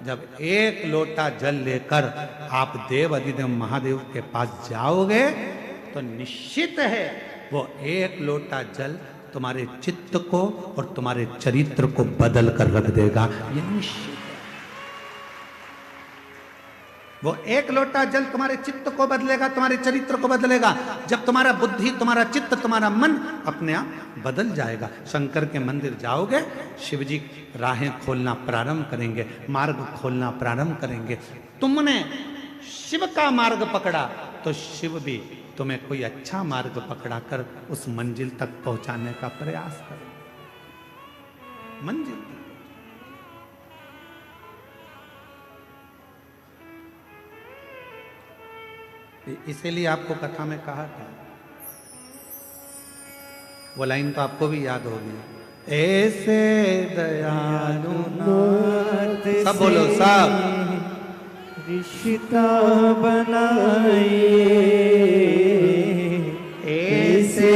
जब एक लोटा जल लेकर आप देव अधिदेव महादेव के पास जाओगे तो निश्चित है वो एक लोटा जल तुम्हारे चित्त को और तुम्हारे चरित्र को बदल कर रख देगा, ये निश्चित है। वो एक लोटा जल तुम्हारे चित्त को बदलेगा, तुम्हारे चरित्र को बदलेगा। जब तुम्हारा बुद्धि, तुम्हारा चित्त, तुम्हारा मन अपने आप बदल जाएगा। शंकर के मंदिर जाओगे, शिव जी राहें खोलना प्रारंभ करेंगे, मार्ग खोलना प्रारंभ करेंगे। तुमने शिव का मार्ग पकड़ा तो शिव भी तुम्हें कोई अच्छा मार्ग पकड़ा कर उस मंजिल तक पहुंचाने का प्रयास करें। मंजिल इसीलिए आपको कथा में कहा था, वो लाइन तो आपको भी याद होगी, ऐसे दयालु नाथ सब बोलो सब रिश्ता बनाइए, ऐसे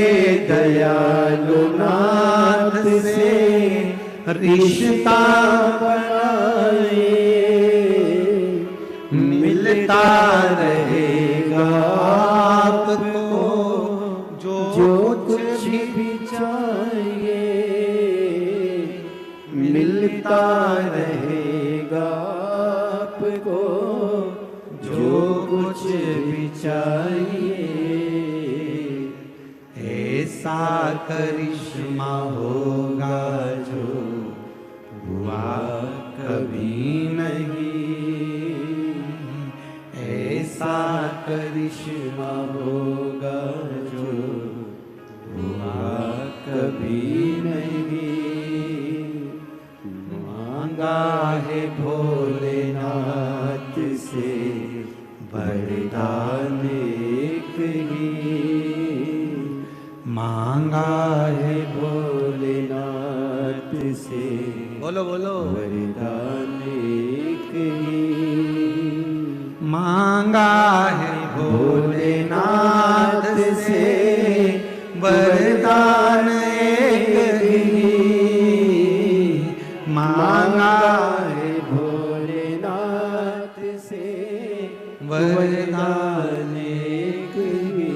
दयालु नाथ से रिश्ता बनाइए, मिलता रहेगा आपको जो कुछ भी चाहिए, मिलता रहेगा आपको जो कुछ भी चाहिए। ऐसा करिश्मा होगा जो हुआ कभी नहीं, ऐसा करिश्मा होगा जो हुआ कभी नहीं। मांगा है भोलेनाथ से वरदान एक ही, मांगा है भोलेनाथ से, बोलो बोलो, वरदान एक ही, मांगा है भोलेनाथ से वरदान एक ही, मांगा है भोलेनाथ से वरदान एक ही।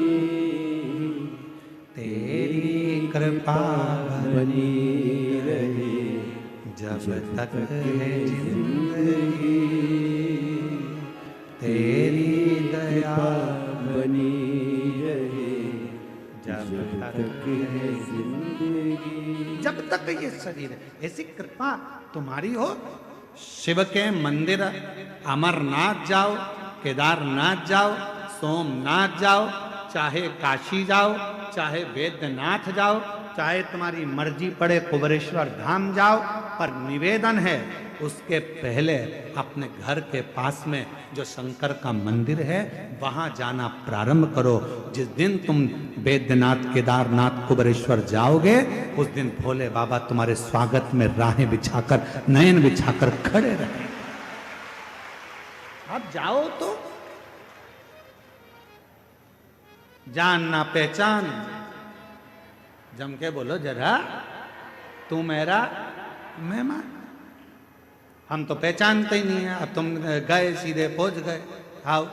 तेरी कृपा बनी रहे जब तक है जिंदगी, तेरी दया बनी रहे जब तक है जिंदगी, जब तक ये शरीर है। ऐसी कृपा तुम्हारी हो। शिव के मंदिर अमरनाथ जाओ, केदारनाथ जाओ, सोमनाथ जाओ, चाहे काशी जाओ, चाहे वैद्यनाथ जाओ, चाहे तुम्हारी मर्जी पड़े कुबेरेश्वर धाम जाओ, पर निवेदन है उसके पहले अपने घर के पास में जो शंकर का मंदिर है वहां जाना प्रारंभ करो। जिस दिन तुम बैद्यनाथ, केदारनाथ, कुबेरेश्वर जाओगे उस दिन भोले बाबा तुम्हारे स्वागत में राहें बिछाकर, नयन बिछाकर खड़े रहे। आप जाओ तो जान ना पहचान, जम के बोलो जरा, तू मेरा मेहमान। हम तो पहचानते ही नहीं है। अब तुम गए, सीधे पहुंच गए, आओ,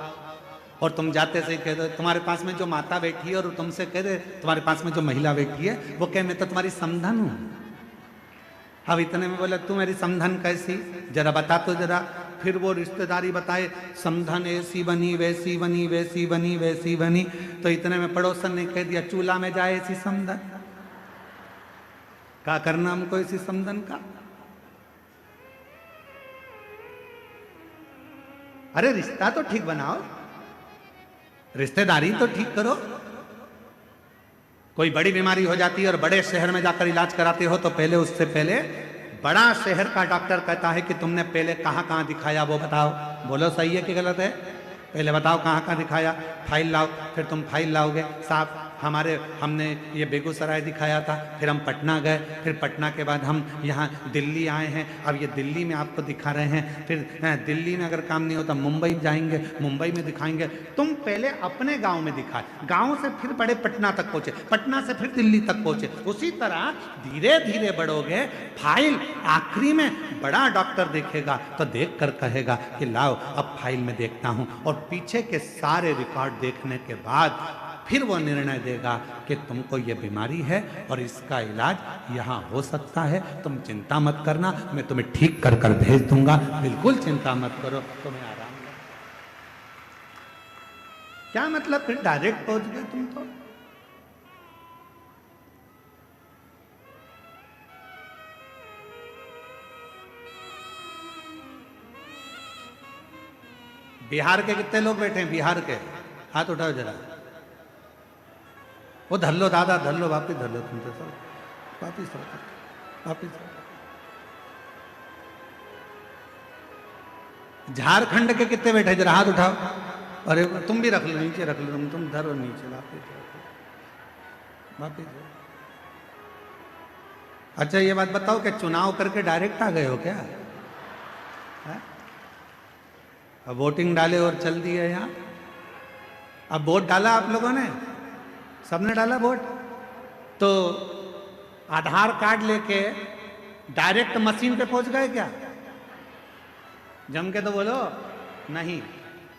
और तुम जाते से कह दो तुम्हारे पास में जो माता बैठी है, और तुमसे कह दे तुम्हारे पास में जो महिला बैठी है वो कह मैं तो तुम्हारी समधन हूं। अब इतने में बोला तू मेरी समधन कैसी, जरा बता तो जरा। फिर वो रिश्तेदारी बताए, समधन ऐसी बनी, वैसी बनी, वैसी बनी, वैसी बनी। तो इतने में पड़ोसन ने कह दिया चूल्हा में जाए ऐसी समधन। क्या करना हमको इसी समधन का? अरे रिश्ता तो ठीक बनाओ, रिश्तेदारी तो ठीक करो। कोई बड़ी बीमारी हो जाती है और बड़े शहर में जाकर इलाज कराते हो तो पहले, उससे पहले बड़ा शहर का डॉक्टर कहता है कि तुमने पहले कहां कहां दिखाया वो बताओ। बोलो सही है कि गलत है? पहले बताओ कहां कहां दिखाया, फाइल लाओ। फिर तुम फाइल लाओगे, साहब हमने ये बेगूसराय दिखाया था, फिर हम पटना गए, फिर पटना के बाद हम यहाँ दिल्ली आए हैं, अब ये दिल्ली में आपको दिखा रहे हैं। फिर दिल्ली में अगर काम नहीं होता मुंबई जाएंगे, मुंबई में दिखाएंगे। तुम पहले अपने गांव में दिखाए, गांव से फिर बड़े पटना तक पहुंचे, पटना से फिर दिल्ली तक पहुंचे। उसी तरह धीरे धीरे बढ़ोगे। फाइल आखिरी में बड़ा डॉक्टर देखेगा तो देख कर कहेगा कि लाओ अब फाइल में देखता हूं, और पीछे के सारे रिकॉर्ड देखने के बाद फिर वो निर्णय देगा कि तुमको ये बीमारी है और इसका इलाज यहाँ हो सकता है, तुम चिंता मत करना, मैं तुम्हें ठीक कर कर भेज दूंगा, बिल्कुल चिंता मत करो, तुम्हें आराम है। क्या मतलब फिर डायरेक्ट पहुंच गए तुम तो? बिहार के कितने लोग बैठे हैं? बिहार के हाथ उठाओ जरा। वो धर लो दादा, धर लो, वापिस धर लो, तुम तो सब वापिस वापिस। झारखंड के कितने बैठे जरा हाथ उठाओ। अरे तुम भी रख लो, नीचे रख लो, तुम धरो नीचे, वापिस वापिस। अच्छा ये बात बताओ कि चुनाव करके डायरेक्ट आ गए हो क्या? है? अब वोटिंग डाले और चल दिए यहाँ। अब वोट डाला आप लोगों ने, सबने डाला वोट, तो आधार कार्ड लेके डायरेक्ट मशीन पे पहुंच गए क्या? जम के तो बोलो नहीं।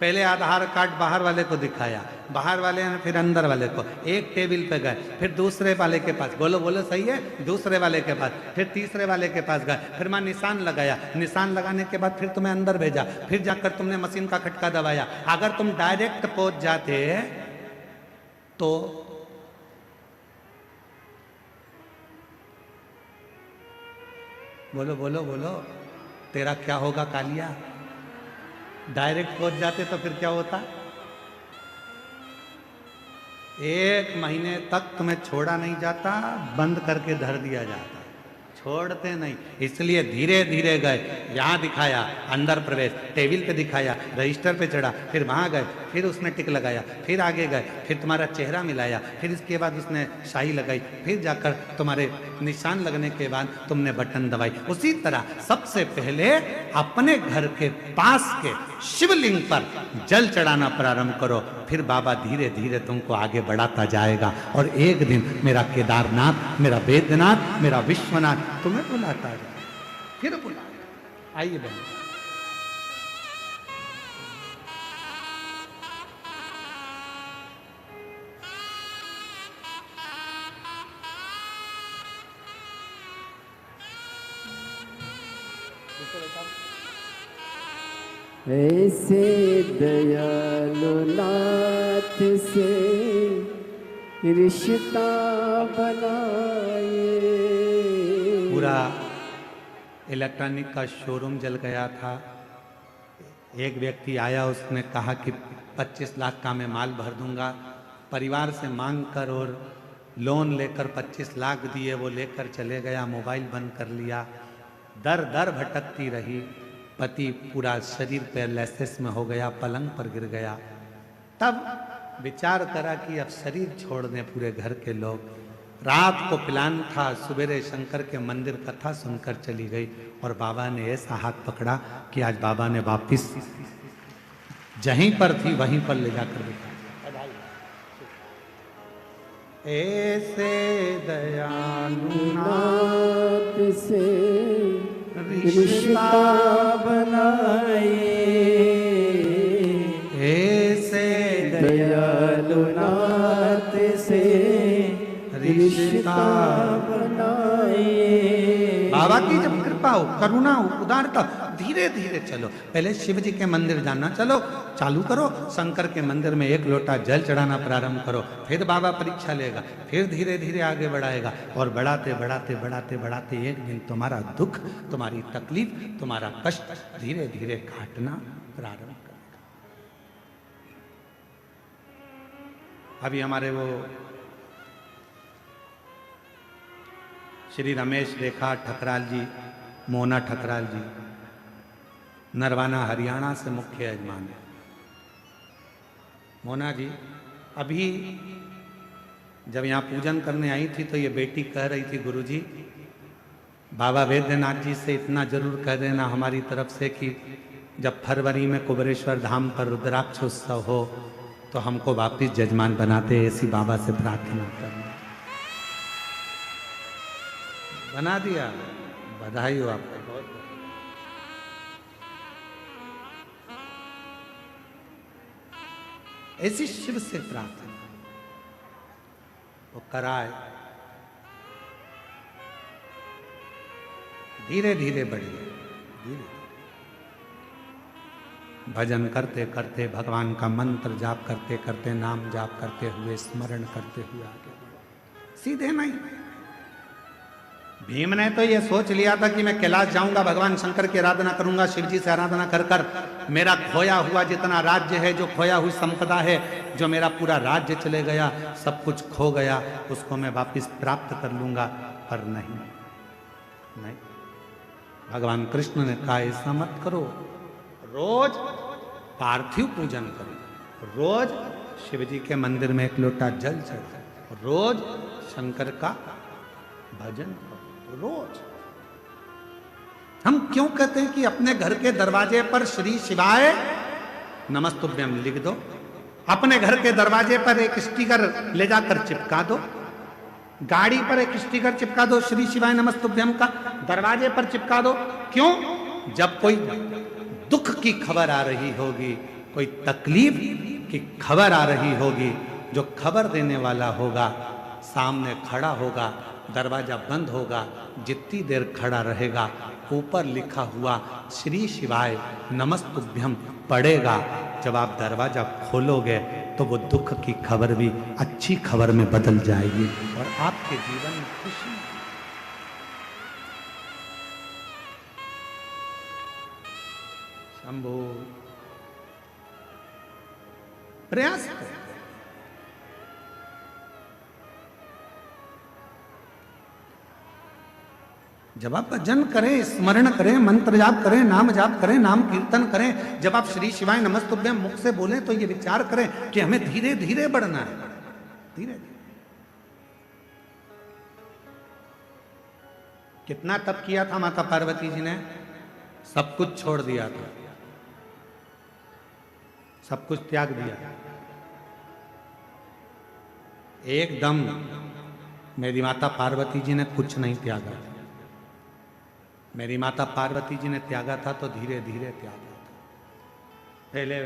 पहले आधार कार्ड बाहर वाले को दिखाया, बाहर वाले ने फिर अंदर वाले को, एक टेबल पे गए, फिर दूसरे वाले के पास, बोलो बोलो सही है, दूसरे वाले के पास, फिर तीसरे वाले के पास गए, फिर मैं निशान लगाया, निशान लगाने के बाद फिर तुम्हें अंदर भेजा, फिर जाकर तुमने मशीन का खटका दबाया। अगर तुम डायरेक्ट पहुंच जाते तो बोलो बोलो बोलो, तेरा क्या होगा कालिया? डायरेक्ट पहुंच जाते तो फिर क्या होता? 1 महीने तक तुम्हें छोड़ा नहीं जाता, बंद करके धर दिया जाता, छोड़ते नहीं। इसलिए धीरे धीरे गए, यहाँ दिखाया अंदर प्रवेश, टेबल पे दिखाया, रजिस्टर पे चढ़ा, फिर वहाँ गए, फिर उसने टिक लगाया, फिर आगे गए, फिर तुम्हारा चेहरा मिलाया, फिर इसके बाद उसने शाही लगाई, फिर जाकर तुम्हारे निशान लगने के बाद तुमने बटन दबाई। उसी तरह सबसे पहले अपने घर के पास के शिवलिंग पर जल चढ़ाना प्रारंभ करो, फिर बाबा धीरे धीरे तुमको आगे बढ़ाता जाएगा। और एक दिन मेरा केदारनाथ, मेरा बैद्यनाथ, मेरा विश्वनाथ तुम्हें बुलाता जाए, फिर बुलाएगा। आइए बहन। ऐसे दयालु नाथ से रिश्ता बनाए। पूरा इलेक्ट्रॉनिक का शोरूम जल गया था। एक व्यक्ति आया, उसने कहा कि 25 लाख का मैं माल भर दूंगा। परिवार से मांग कर और लोन लेकर 25 लाख दिए, वो लेकर चले गया, मोबाइल बंद कर लिया, दर दर भटकती रही। पति पूरा शरीर पैरालिसिस में हो गया, पलंग पर गिर गया। तब विचार करा कि अब शरीर छोड़ दें पूरे घर के लोग। रात को प्लान था, सवेरे शंकर के मंदिर कथा सुनकर चली गई और बाबा ने ऐसा हाथ पकड़ा कि आज बाबा ने वापिस जहीं पर थी वहीं पर ले जाकर बिठा। ऐसे दयालु नाथ से रिश्ता बनाए, ऐसे दयालु नाथ से रिश्ता बनाए। बाबा की जब कृपा हो, करुणा हो, उदारता, धीरे धीरे चलो। पहले शिव जी के मंदिर जाना चलो, चालू करो, शंकर के मंदिर में 1 लोटा जल चढ़ाना प्रारंभ करो, फिर बाबा परीक्षा लेगा, फिर धीरे धीरे आगे बढ़ाएगा और बढ़ाते बढ़ाते बढ़ाते बढ़ाते एक दिन तुम्हारा दुख, तुम्हारी तकलीफ, तुम्हारा कष्ट धीरे धीरे काटना प्रारंभ करेगा। अभी हमारे वो श्री रमेश रेखा ठकराल जी, मोना ठकराल जी, नरवाना हरियाणा से मुख्य यजमान है। मोना जी अभी जब यहाँ पूजन करने आई थी तो ये बेटी कह रही थी, गुरुजी बाबा वैद्यनाथ जी से इतना जरूर कह देना हमारी तरफ से कि जब फरवरी में कुबेरेश्वर धाम पर रुद्राक्ष उत्सव हो तो हमको वापिस जजमान बनाते, ऐसी बाबा से प्रार्थना करना। बना दिया, बधाई हो आपको। ऐसी शिव से प्रार्थना वो कराए, धीरे धीरे बढ़िए, धीरे भजन करते करते, भगवान का मंत्र जाप करते करते, नाम जाप करते हुए, स्मरण करते हुए आगे बढ़ो। सीधे नहीं। भीम ने तो ये सोच लिया था कि मैं कैलाश जाऊंगा, भगवान शंकर की आराधना करूंगा, शिव जी से आराधना कर कर मेरा खोया हुआ जितना राज्य है, जो खोया हुई संपदा है, जो मेरा पूरा राज्य चले गया, सब कुछ खो गया, उसको मैं वापस प्राप्त कर लूंगा। पर नहीं, नहीं, भगवान कृष्ण ने कहा ऐसा मत करो, रोज पार्थिव पूजन करो, रोज शिव जी के मंदिर में 1 लोटा जल चढ़ाओ, रोज शंकर का भजन करो, रोज। हम क्यों कहते हैं कि अपने घर के दरवाजे पर श्री शिवाय नमस्तुभ्यम लिख दो, अपने घर के दरवाजे पर एक स्टिकर ले जाकर चिपका दो, गाड़ी पर एक स्टिकर चिपका दो श्री शिवाय नमस्तुभ्यम का, दरवाजे पर चिपका दो। क्यों? जब कोई दुख की खबर आ रही होगी, कोई तकलीफ की खबर आ रही होगी, जो खबर देने वाला होगा सामने खड़ा होगा, दरवाजा बंद होगा, जितनी देर खड़ा रहेगा ऊपर लिखा हुआ श्री शिवाय नमस्तुभ्यम पड़ेगा। जब आप दरवाजा खोलोगे तो वो दुख की खबर भी अच्छी खबर में बदल जाएगी और आपके जीवन में खुशी। शंभो प्रयास करें। जब आप भजन करें, स्मरण करें, मंत्र जाप करें, नाम जाप करें, नाम कीर्तन करें, जब आप श्री शिवाय नमस्तुभ्यम मुख से बोलें तो ये विचार करें कि हमें धीरे धीरे बढ़ना है, धीरे धीरे। कितना तप किया था माता पार्वती जी ने? सब कुछ छोड़ दिया था, सब कुछ त्याग दिया। एकदम मेरी माता पार्वती जी ने कुछ नहीं त्यागा। मेरी माता पार्वती जी ने त्यागा था तो धीरे धीरे त्यागा था। पहले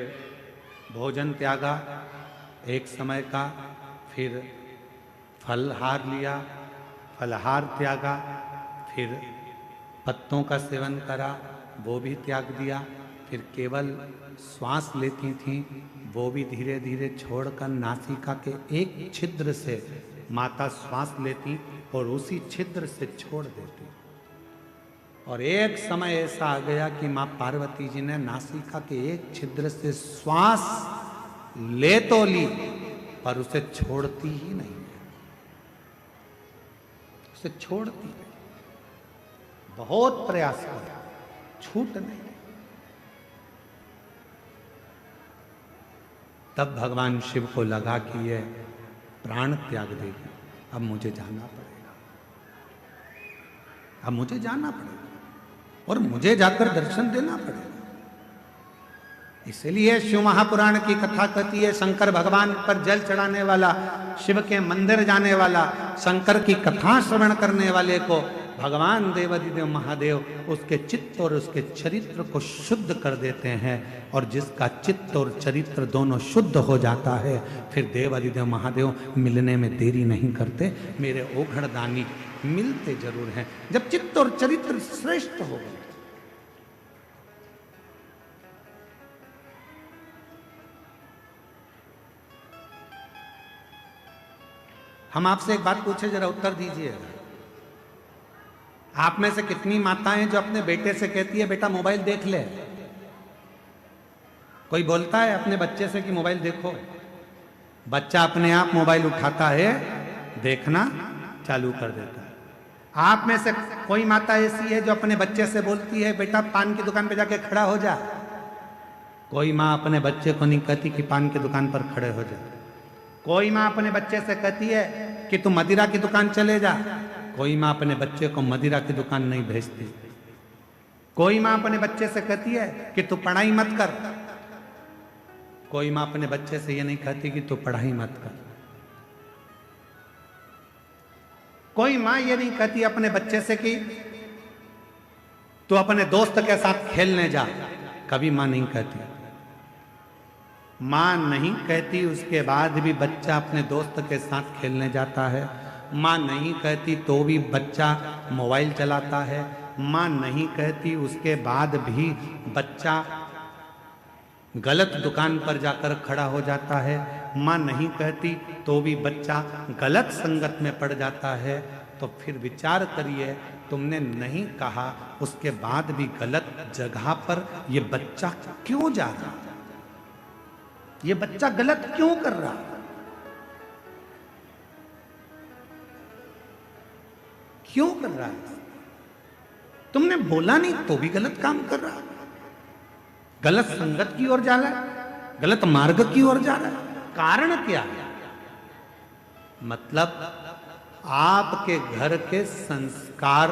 भोजन त्यागा एक समय का, फिर फलहार लिया, फलहार त्यागा, फिर पत्तों का सेवन करा, वो भी त्याग दिया, फिर केवल श्वास लेती थी, वो भी धीरे धीरे छोड़कर नासिका के एक छिद्र से माता श्वास लेती और उसी छिद्र से छोड़ देती। और एक समय ऐसा आ गया कि माँ पार्वती जी ने नासिका के एक छिद्र से श्वास ले तो ली पर उसे छोड़ती ही नहीं। उसे छोड़ती नहीं, बहुत प्रयास कर, छूट नहीं। तब भगवान शिव को लगा कि ये प्राण त्याग देगी, अब मुझे जाना पड़ेगा, अब मुझे जाना पड़ेगा और मुझे जाकर दर्शन देना पड़ेगा। इसलिए शिव महापुराण की कथा कहती है, शंकर भगवान पर जल चढ़ाने वाला, शिव के मंदिर जाने वाला, शंकर की कथा श्रवण करने वाले को भगवान देवादिदेव महादेव उसके चित्त और उसके चरित्र को शुद्ध कर देते हैं। और जिसका चित्त और चरित्र दोनों शुद्ध हो जाता है, फिर देवादिदेव महादेव मिलने में देरी नहीं करते। मेरे ओघड़दानी मिलते जरूर हैं जब चित्त और चरित्र श्रेष्ठ हो गए। हम आपसे एक बात पूछे, जरा उत्तर दीजिएगा। आप में से कितनी माताएं जो अपने बेटे से कहती है बेटा मोबाइल देख ले? कोई बोलता है अपने बच्चे से कि मोबाइल देखो? बच्चा अपने आप मोबाइल उठाता है, देखना चालू कर देता है। आप में से कोई माता ऐसी है जो अपने बच्चे से बोलती है बेटा पान की दुकान पे जाके खड़ा हो जा? कोई माँ अपने बच्चे को नहीं कहती कि पान की दुकान पर खड़े हो जा। कोई माँ अपने बच्चे से कहती है कि तू मदिरा की दुकान चले जा। कोई माँ अपने बच्चे को मदिरा की दुकान नहीं भेजती। कोई माँ अपने बच्चे से कहती है कि तू पढ़ाई मत कर। कोई माँ अपने बच्चे से ये नहीं कहती कि तू पढ़ाई मत कर। कोई माँ ये नहीं कहती अपने बच्चे से कि तू अपने दोस्त के साथ खेलने जा। कभी माँ नहीं कहती। माँ नहीं कहती, उसके बाद भी बच्चा अपने दोस्त के साथ खेलने जाता है। माँ नहीं कहती तो भी बच्चा मोबाइल चलाता है। माँ नहीं कहती, उसके बाद भी बच्चा गलत दुकान पर जाकर खड़ा हो जाता है। माँ नहीं कहती तो भी बच्चा गलत संगत में पड़ जाता है। तो फिर विचार करिए, तुमने नहीं कहा, उसके बाद भी गलत जगह पर ये बच्चा क्यों जा रहा? ये बच्चा गलत क्यों कर रहा? क्यों कर रहा है? तुमने बोला नहीं तो भी गलत काम कर रहा, गलत संगत की ओर जा रहा है, गलत मार्ग की ओर जा रहा है। कारण क्या है? मतलब आपके घर के संस्कार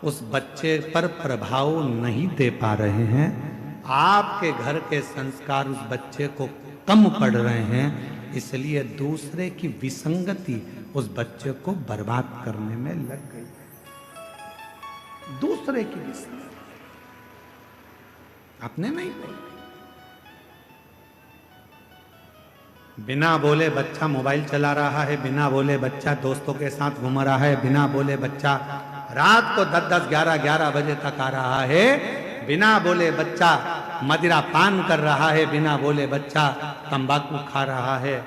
उस बच्चे पर प्रभाव नहीं दे पा रहे हैं। आपके घर के संस्कार उस बच्चे को कम पड़ रहे हैं, इसलिए दूसरे की विसंगति उस बच्चे को बर्बाद करने में लग गई है। दूसरे की विसंगति, आपने नहीं बोला। बिना बोले बच्चा मोबाइल चला रहा है, बिना बोले बच्चा दोस्तों के साथ घूम रहा है, बिना बोले बच्चा रात को 10-10, 11-11 बजे तक आ रहा है, बिना बोले बच्चा मदिरा पान कर रहा है, बिना बोले बच्चा तंबाकू खा रहा है।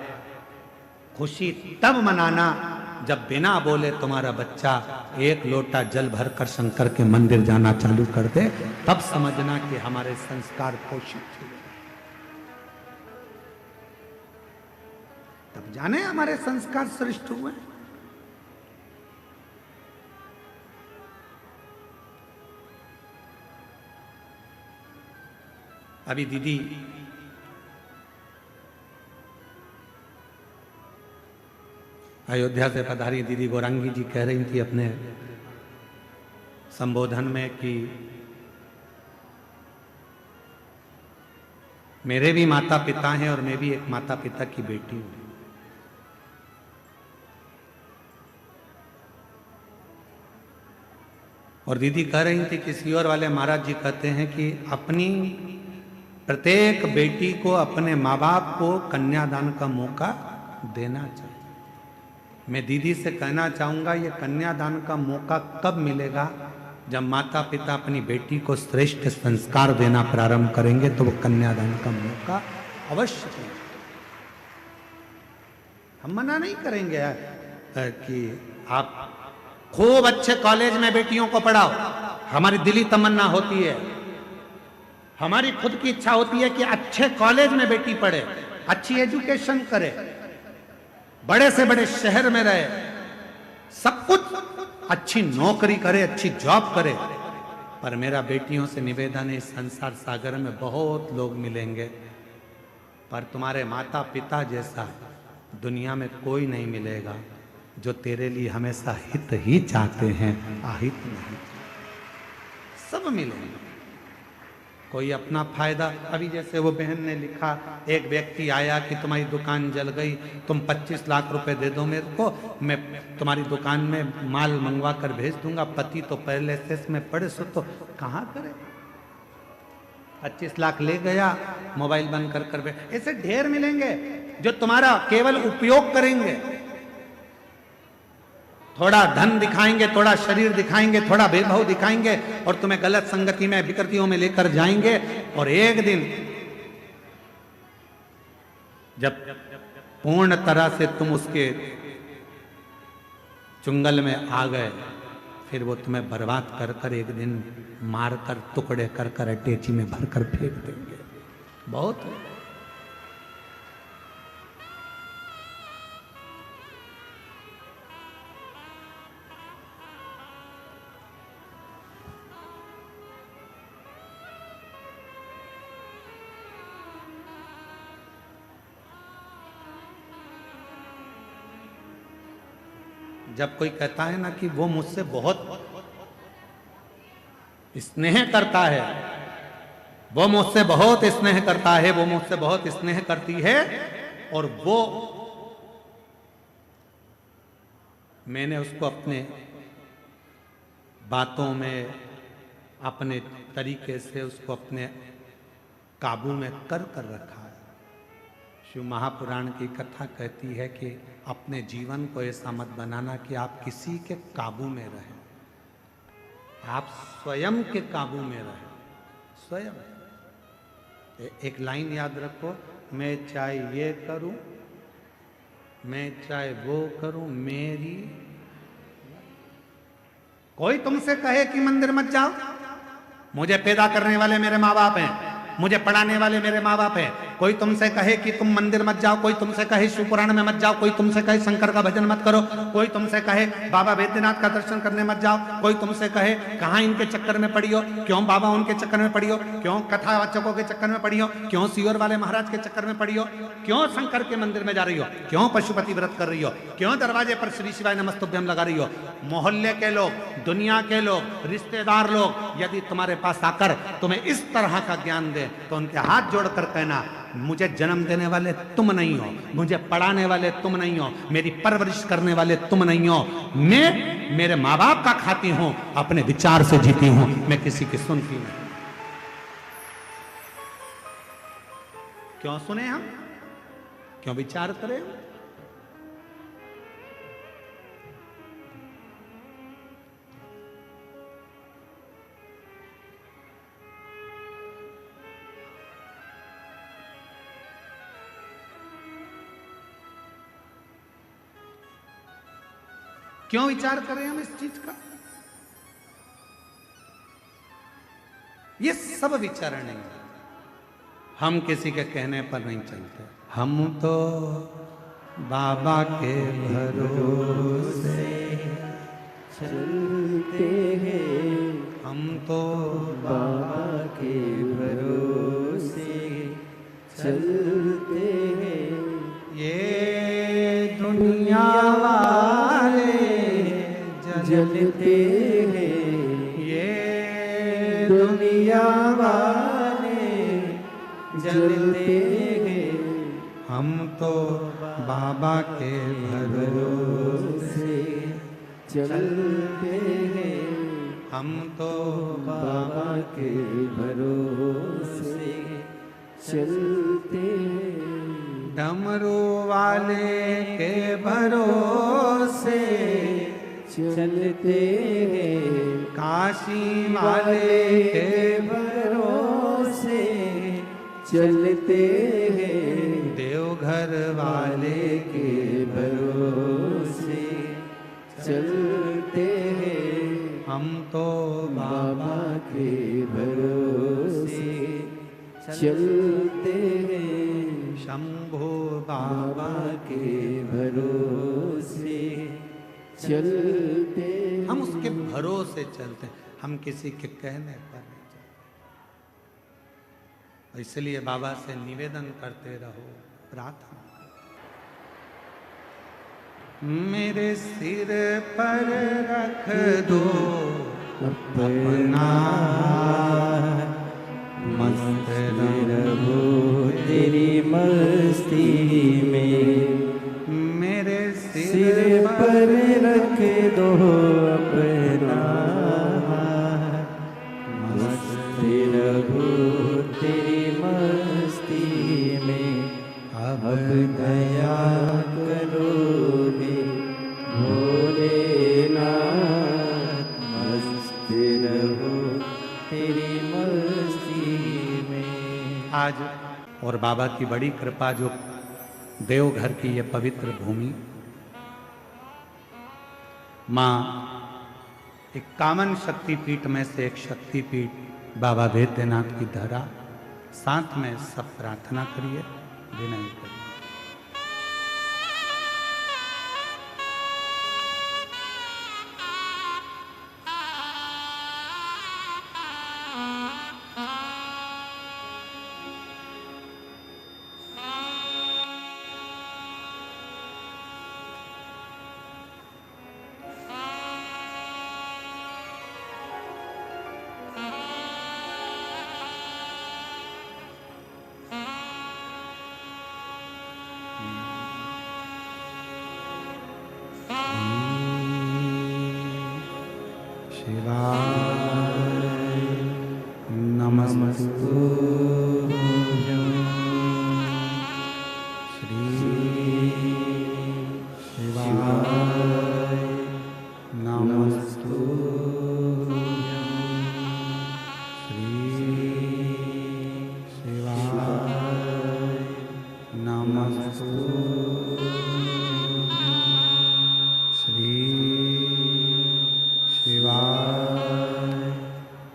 खुशी तब मनाना जब बिना बोले तुम्हारा बच्चा एक लोटा जल भरकर शंकर के मंदिर जाना चालू कर दे, तब समझना कि हमारे संस्कार पोषित हुए। तब जाने हमारे संस्कार श्रेष्ठ हुए। अभी दीदी अयोध्या से पधारी दीदी गौरांगी जी कह रही थी अपने संबोधन में कि मेरे भी माता पिता हैं और मैं भी एक माता पिता की बेटी हूं। और दीदी कह रही थी कि सीहोर वाले महाराज जी कहते हैं कि अपनी प्रत्येक बेटी को, अपने माँ बाप को कन्यादान का मौका देना चाहिए। मैं दीदी से कहना चाहूँगा, ये कन्यादान का मौका कब मिलेगा? जब माता पिता अपनी बेटी को श्रेष्ठ संस्कार देना प्रारंभ करेंगे तो वो कन्यादान का मौका अवश्य मिलेगा। हम मना नहीं करेंगे कि आप खूब अच्छे कॉलेज में बेटियों को पढ़ाओ। हमारी दिली तमन्ना होती है, हमारी खुद की इच्छा होती है कि अच्छे कॉलेज में बेटी पढ़े, अच्छी एजुकेशन करे, बड़े से बड़े शहर में रहे, सब कुछ अच्छी नौकरी करे, अच्छी जॉब करे, पर मेरा बेटियों से निवेदन है, इस संसार सागर में बहुत लोग मिलेंगे, पर तुम्हारे माता पिता जैसा दुनिया में कोई नहीं मिलेगा जो तेरे लिए हमेशा हित ही चाहते हैं, अहित नहीं। सब मिलेंगे, कोई अपना फायदा। अभी जैसे वो बहन ने लिखा, एक व्यक्ति आया कि तुम्हारी दुकान जल गई, तुम 25 लाख रुपए दे दो मेरे को, मैं तुम्हारी दुकान में माल मंगवा कर भेज दूंगा। पति तो पहले से में पड़े, सो तो कहाँ करे। 25 लाख ले गया, मोबाइल बंद कर कर भेज। ऐसे ढेर मिलेंगे जो तुम्हारा केवल उपयोग करेंगे, थोड़ा धन दिखाएंगे, थोड़ा शरीर दिखाएंगे, थोड़ा वैभव दिखाएंगे और तुम्हें गलत संगति में, विकृतियों में लेकर जाएंगे। और एक दिन जब पूर्ण तरह से तुम उसके चुंगल में आ गए, फिर वो तुम्हें बर्बाद कर कर एक दिन मार कर टुकड़े कर कर अटैची में भर कर फेंक देंगे। बहुत है। जब कोई कहता है ना कि वो मुझसे बहुत स्नेह करता है, वो मुझसे बहुत स्नेह करता है, वो मुझसे बहुत स्नेह करती है, और वो मैंने उसको अपने बातों में, अपने तरीके से उसको अपने काबू में कर कर रखा है। शिव महापुराण की कथा कहती है कि अपने जीवन को ऐसा मत बनाना कि आप किसी के काबू में रहें, आप स्वयं के काबू में रहें। स्वयं। एक लाइन याद रखो, मैं चाहे ये करूं, मैं चाहे वो करूं, मेरी। कोई तुमसे कहे कि मंदिर मत जाओ, मुझे पैदा करने वाले मेरे माँ बाप हैं, मुझे पढ़ाने वाले मेरे माँ बाप हैं। कोई तुमसे कहे कि तुम मंदिर मत जाओ, कोई तुमसे कहे शिव पुराण में मत जाओ, कोई तुमसे कहे शंकर का भजन मत करो, कोई तुमसे कहे बाबा बैद्यनाथ का दर्शन करने मत जाओ, कोई तुमसे कहे कहाँ इनके चक्कर में पड़ी हो, क्यों बाबा उनके चक्कर में पड़ी हो, क्यों कथावाचकों के चक्कर में पड़ी हो, क्यों सियोर वाले महाराज के चक्कर में पड़ी हो, क्यों शंकर के मंदिर में जा रही हो, क्यों पशुपति व्रत कर रही हो, क्यों दरवाजे पर श्री शिवाय नमस्तुभ्यम लगा रही हो। मोहल्ले के लोग, दुनिया के लोग, रिश्तेदार लोग यदि तुम्हारे पास आकर तुम्हें इस तरह का ज्ञान दे तो उनके हाथ जोड़कर कहना, मुझे जन्म देने वाले तुम नहीं हो, मुझे पढ़ाने वाले तुम नहीं हो, मेरी परवरिश करने वाले तुम नहीं हो, मैं मेरे माँ बाप का खाती हूं, अपने विचार से जीती हूं, मैं किसी की सुनती नहीं। क्यों सुने हम, क्यों विचार करें? क्यों विचार करें हम इस चीज का? ये सब विचार नहीं, हम किसी के कहने पर नहीं चलते। हम तो बाबा के भरोसे चलते हैं, हम तो बाबा के भरोसे चलते हैं। ये दुनिया वाले जलते हैं, ये दुनिया वाले जलते हैं। हम तो बाबा के भरोसे चलते हैं, हम तो बाबा के भरोसे चलते हैं। डमरू वाले के भरोसे चलते हैं, काशी वाले के भरोसे चलते हैं। देवघर वाले के भरोसे चलते हैं। हम तो बाबा के भरोसे चलते हैं। शंभू बाबा बाबा के भरोसे चलते हैं। हम भरोसे चलते हैं, हम किसी के कहने पर नहीं चलते। इसलिए बाबा से निवेदन करते रहो, प्रार्थना। मेरे सिर पर रख दो अपना, मस्त रहो तेरी मस्ती में। मेरे सिर पर रख दो अपना, मस्त रहो तेरी मस्ती में। अब दया करोगे भोलेनाथ, मस्त रहो तेरी मस्ती में। आज और बाबा की बड़ी कृपा, जो देवघर की ये पवित्र भूमि, माँ इक्यावन शक्तिपीठ में से एक शक्तिपीठ बाबा वैद्यनाथ की धरा। साथ में सब प्रार्थना करिए, विनय करिए। शिवाय नमस्तुभ्यं। श्री शिवाय नमस्तुभ्यं। श्री शिवाय नमस्तुभ्यं। श्री शिवाय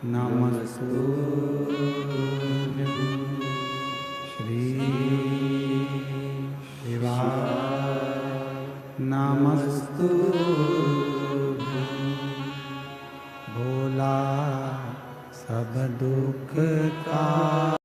नमस्तुभ्यं। श्री शिवाय नमस्तुभ्यं। भोला सब दुख का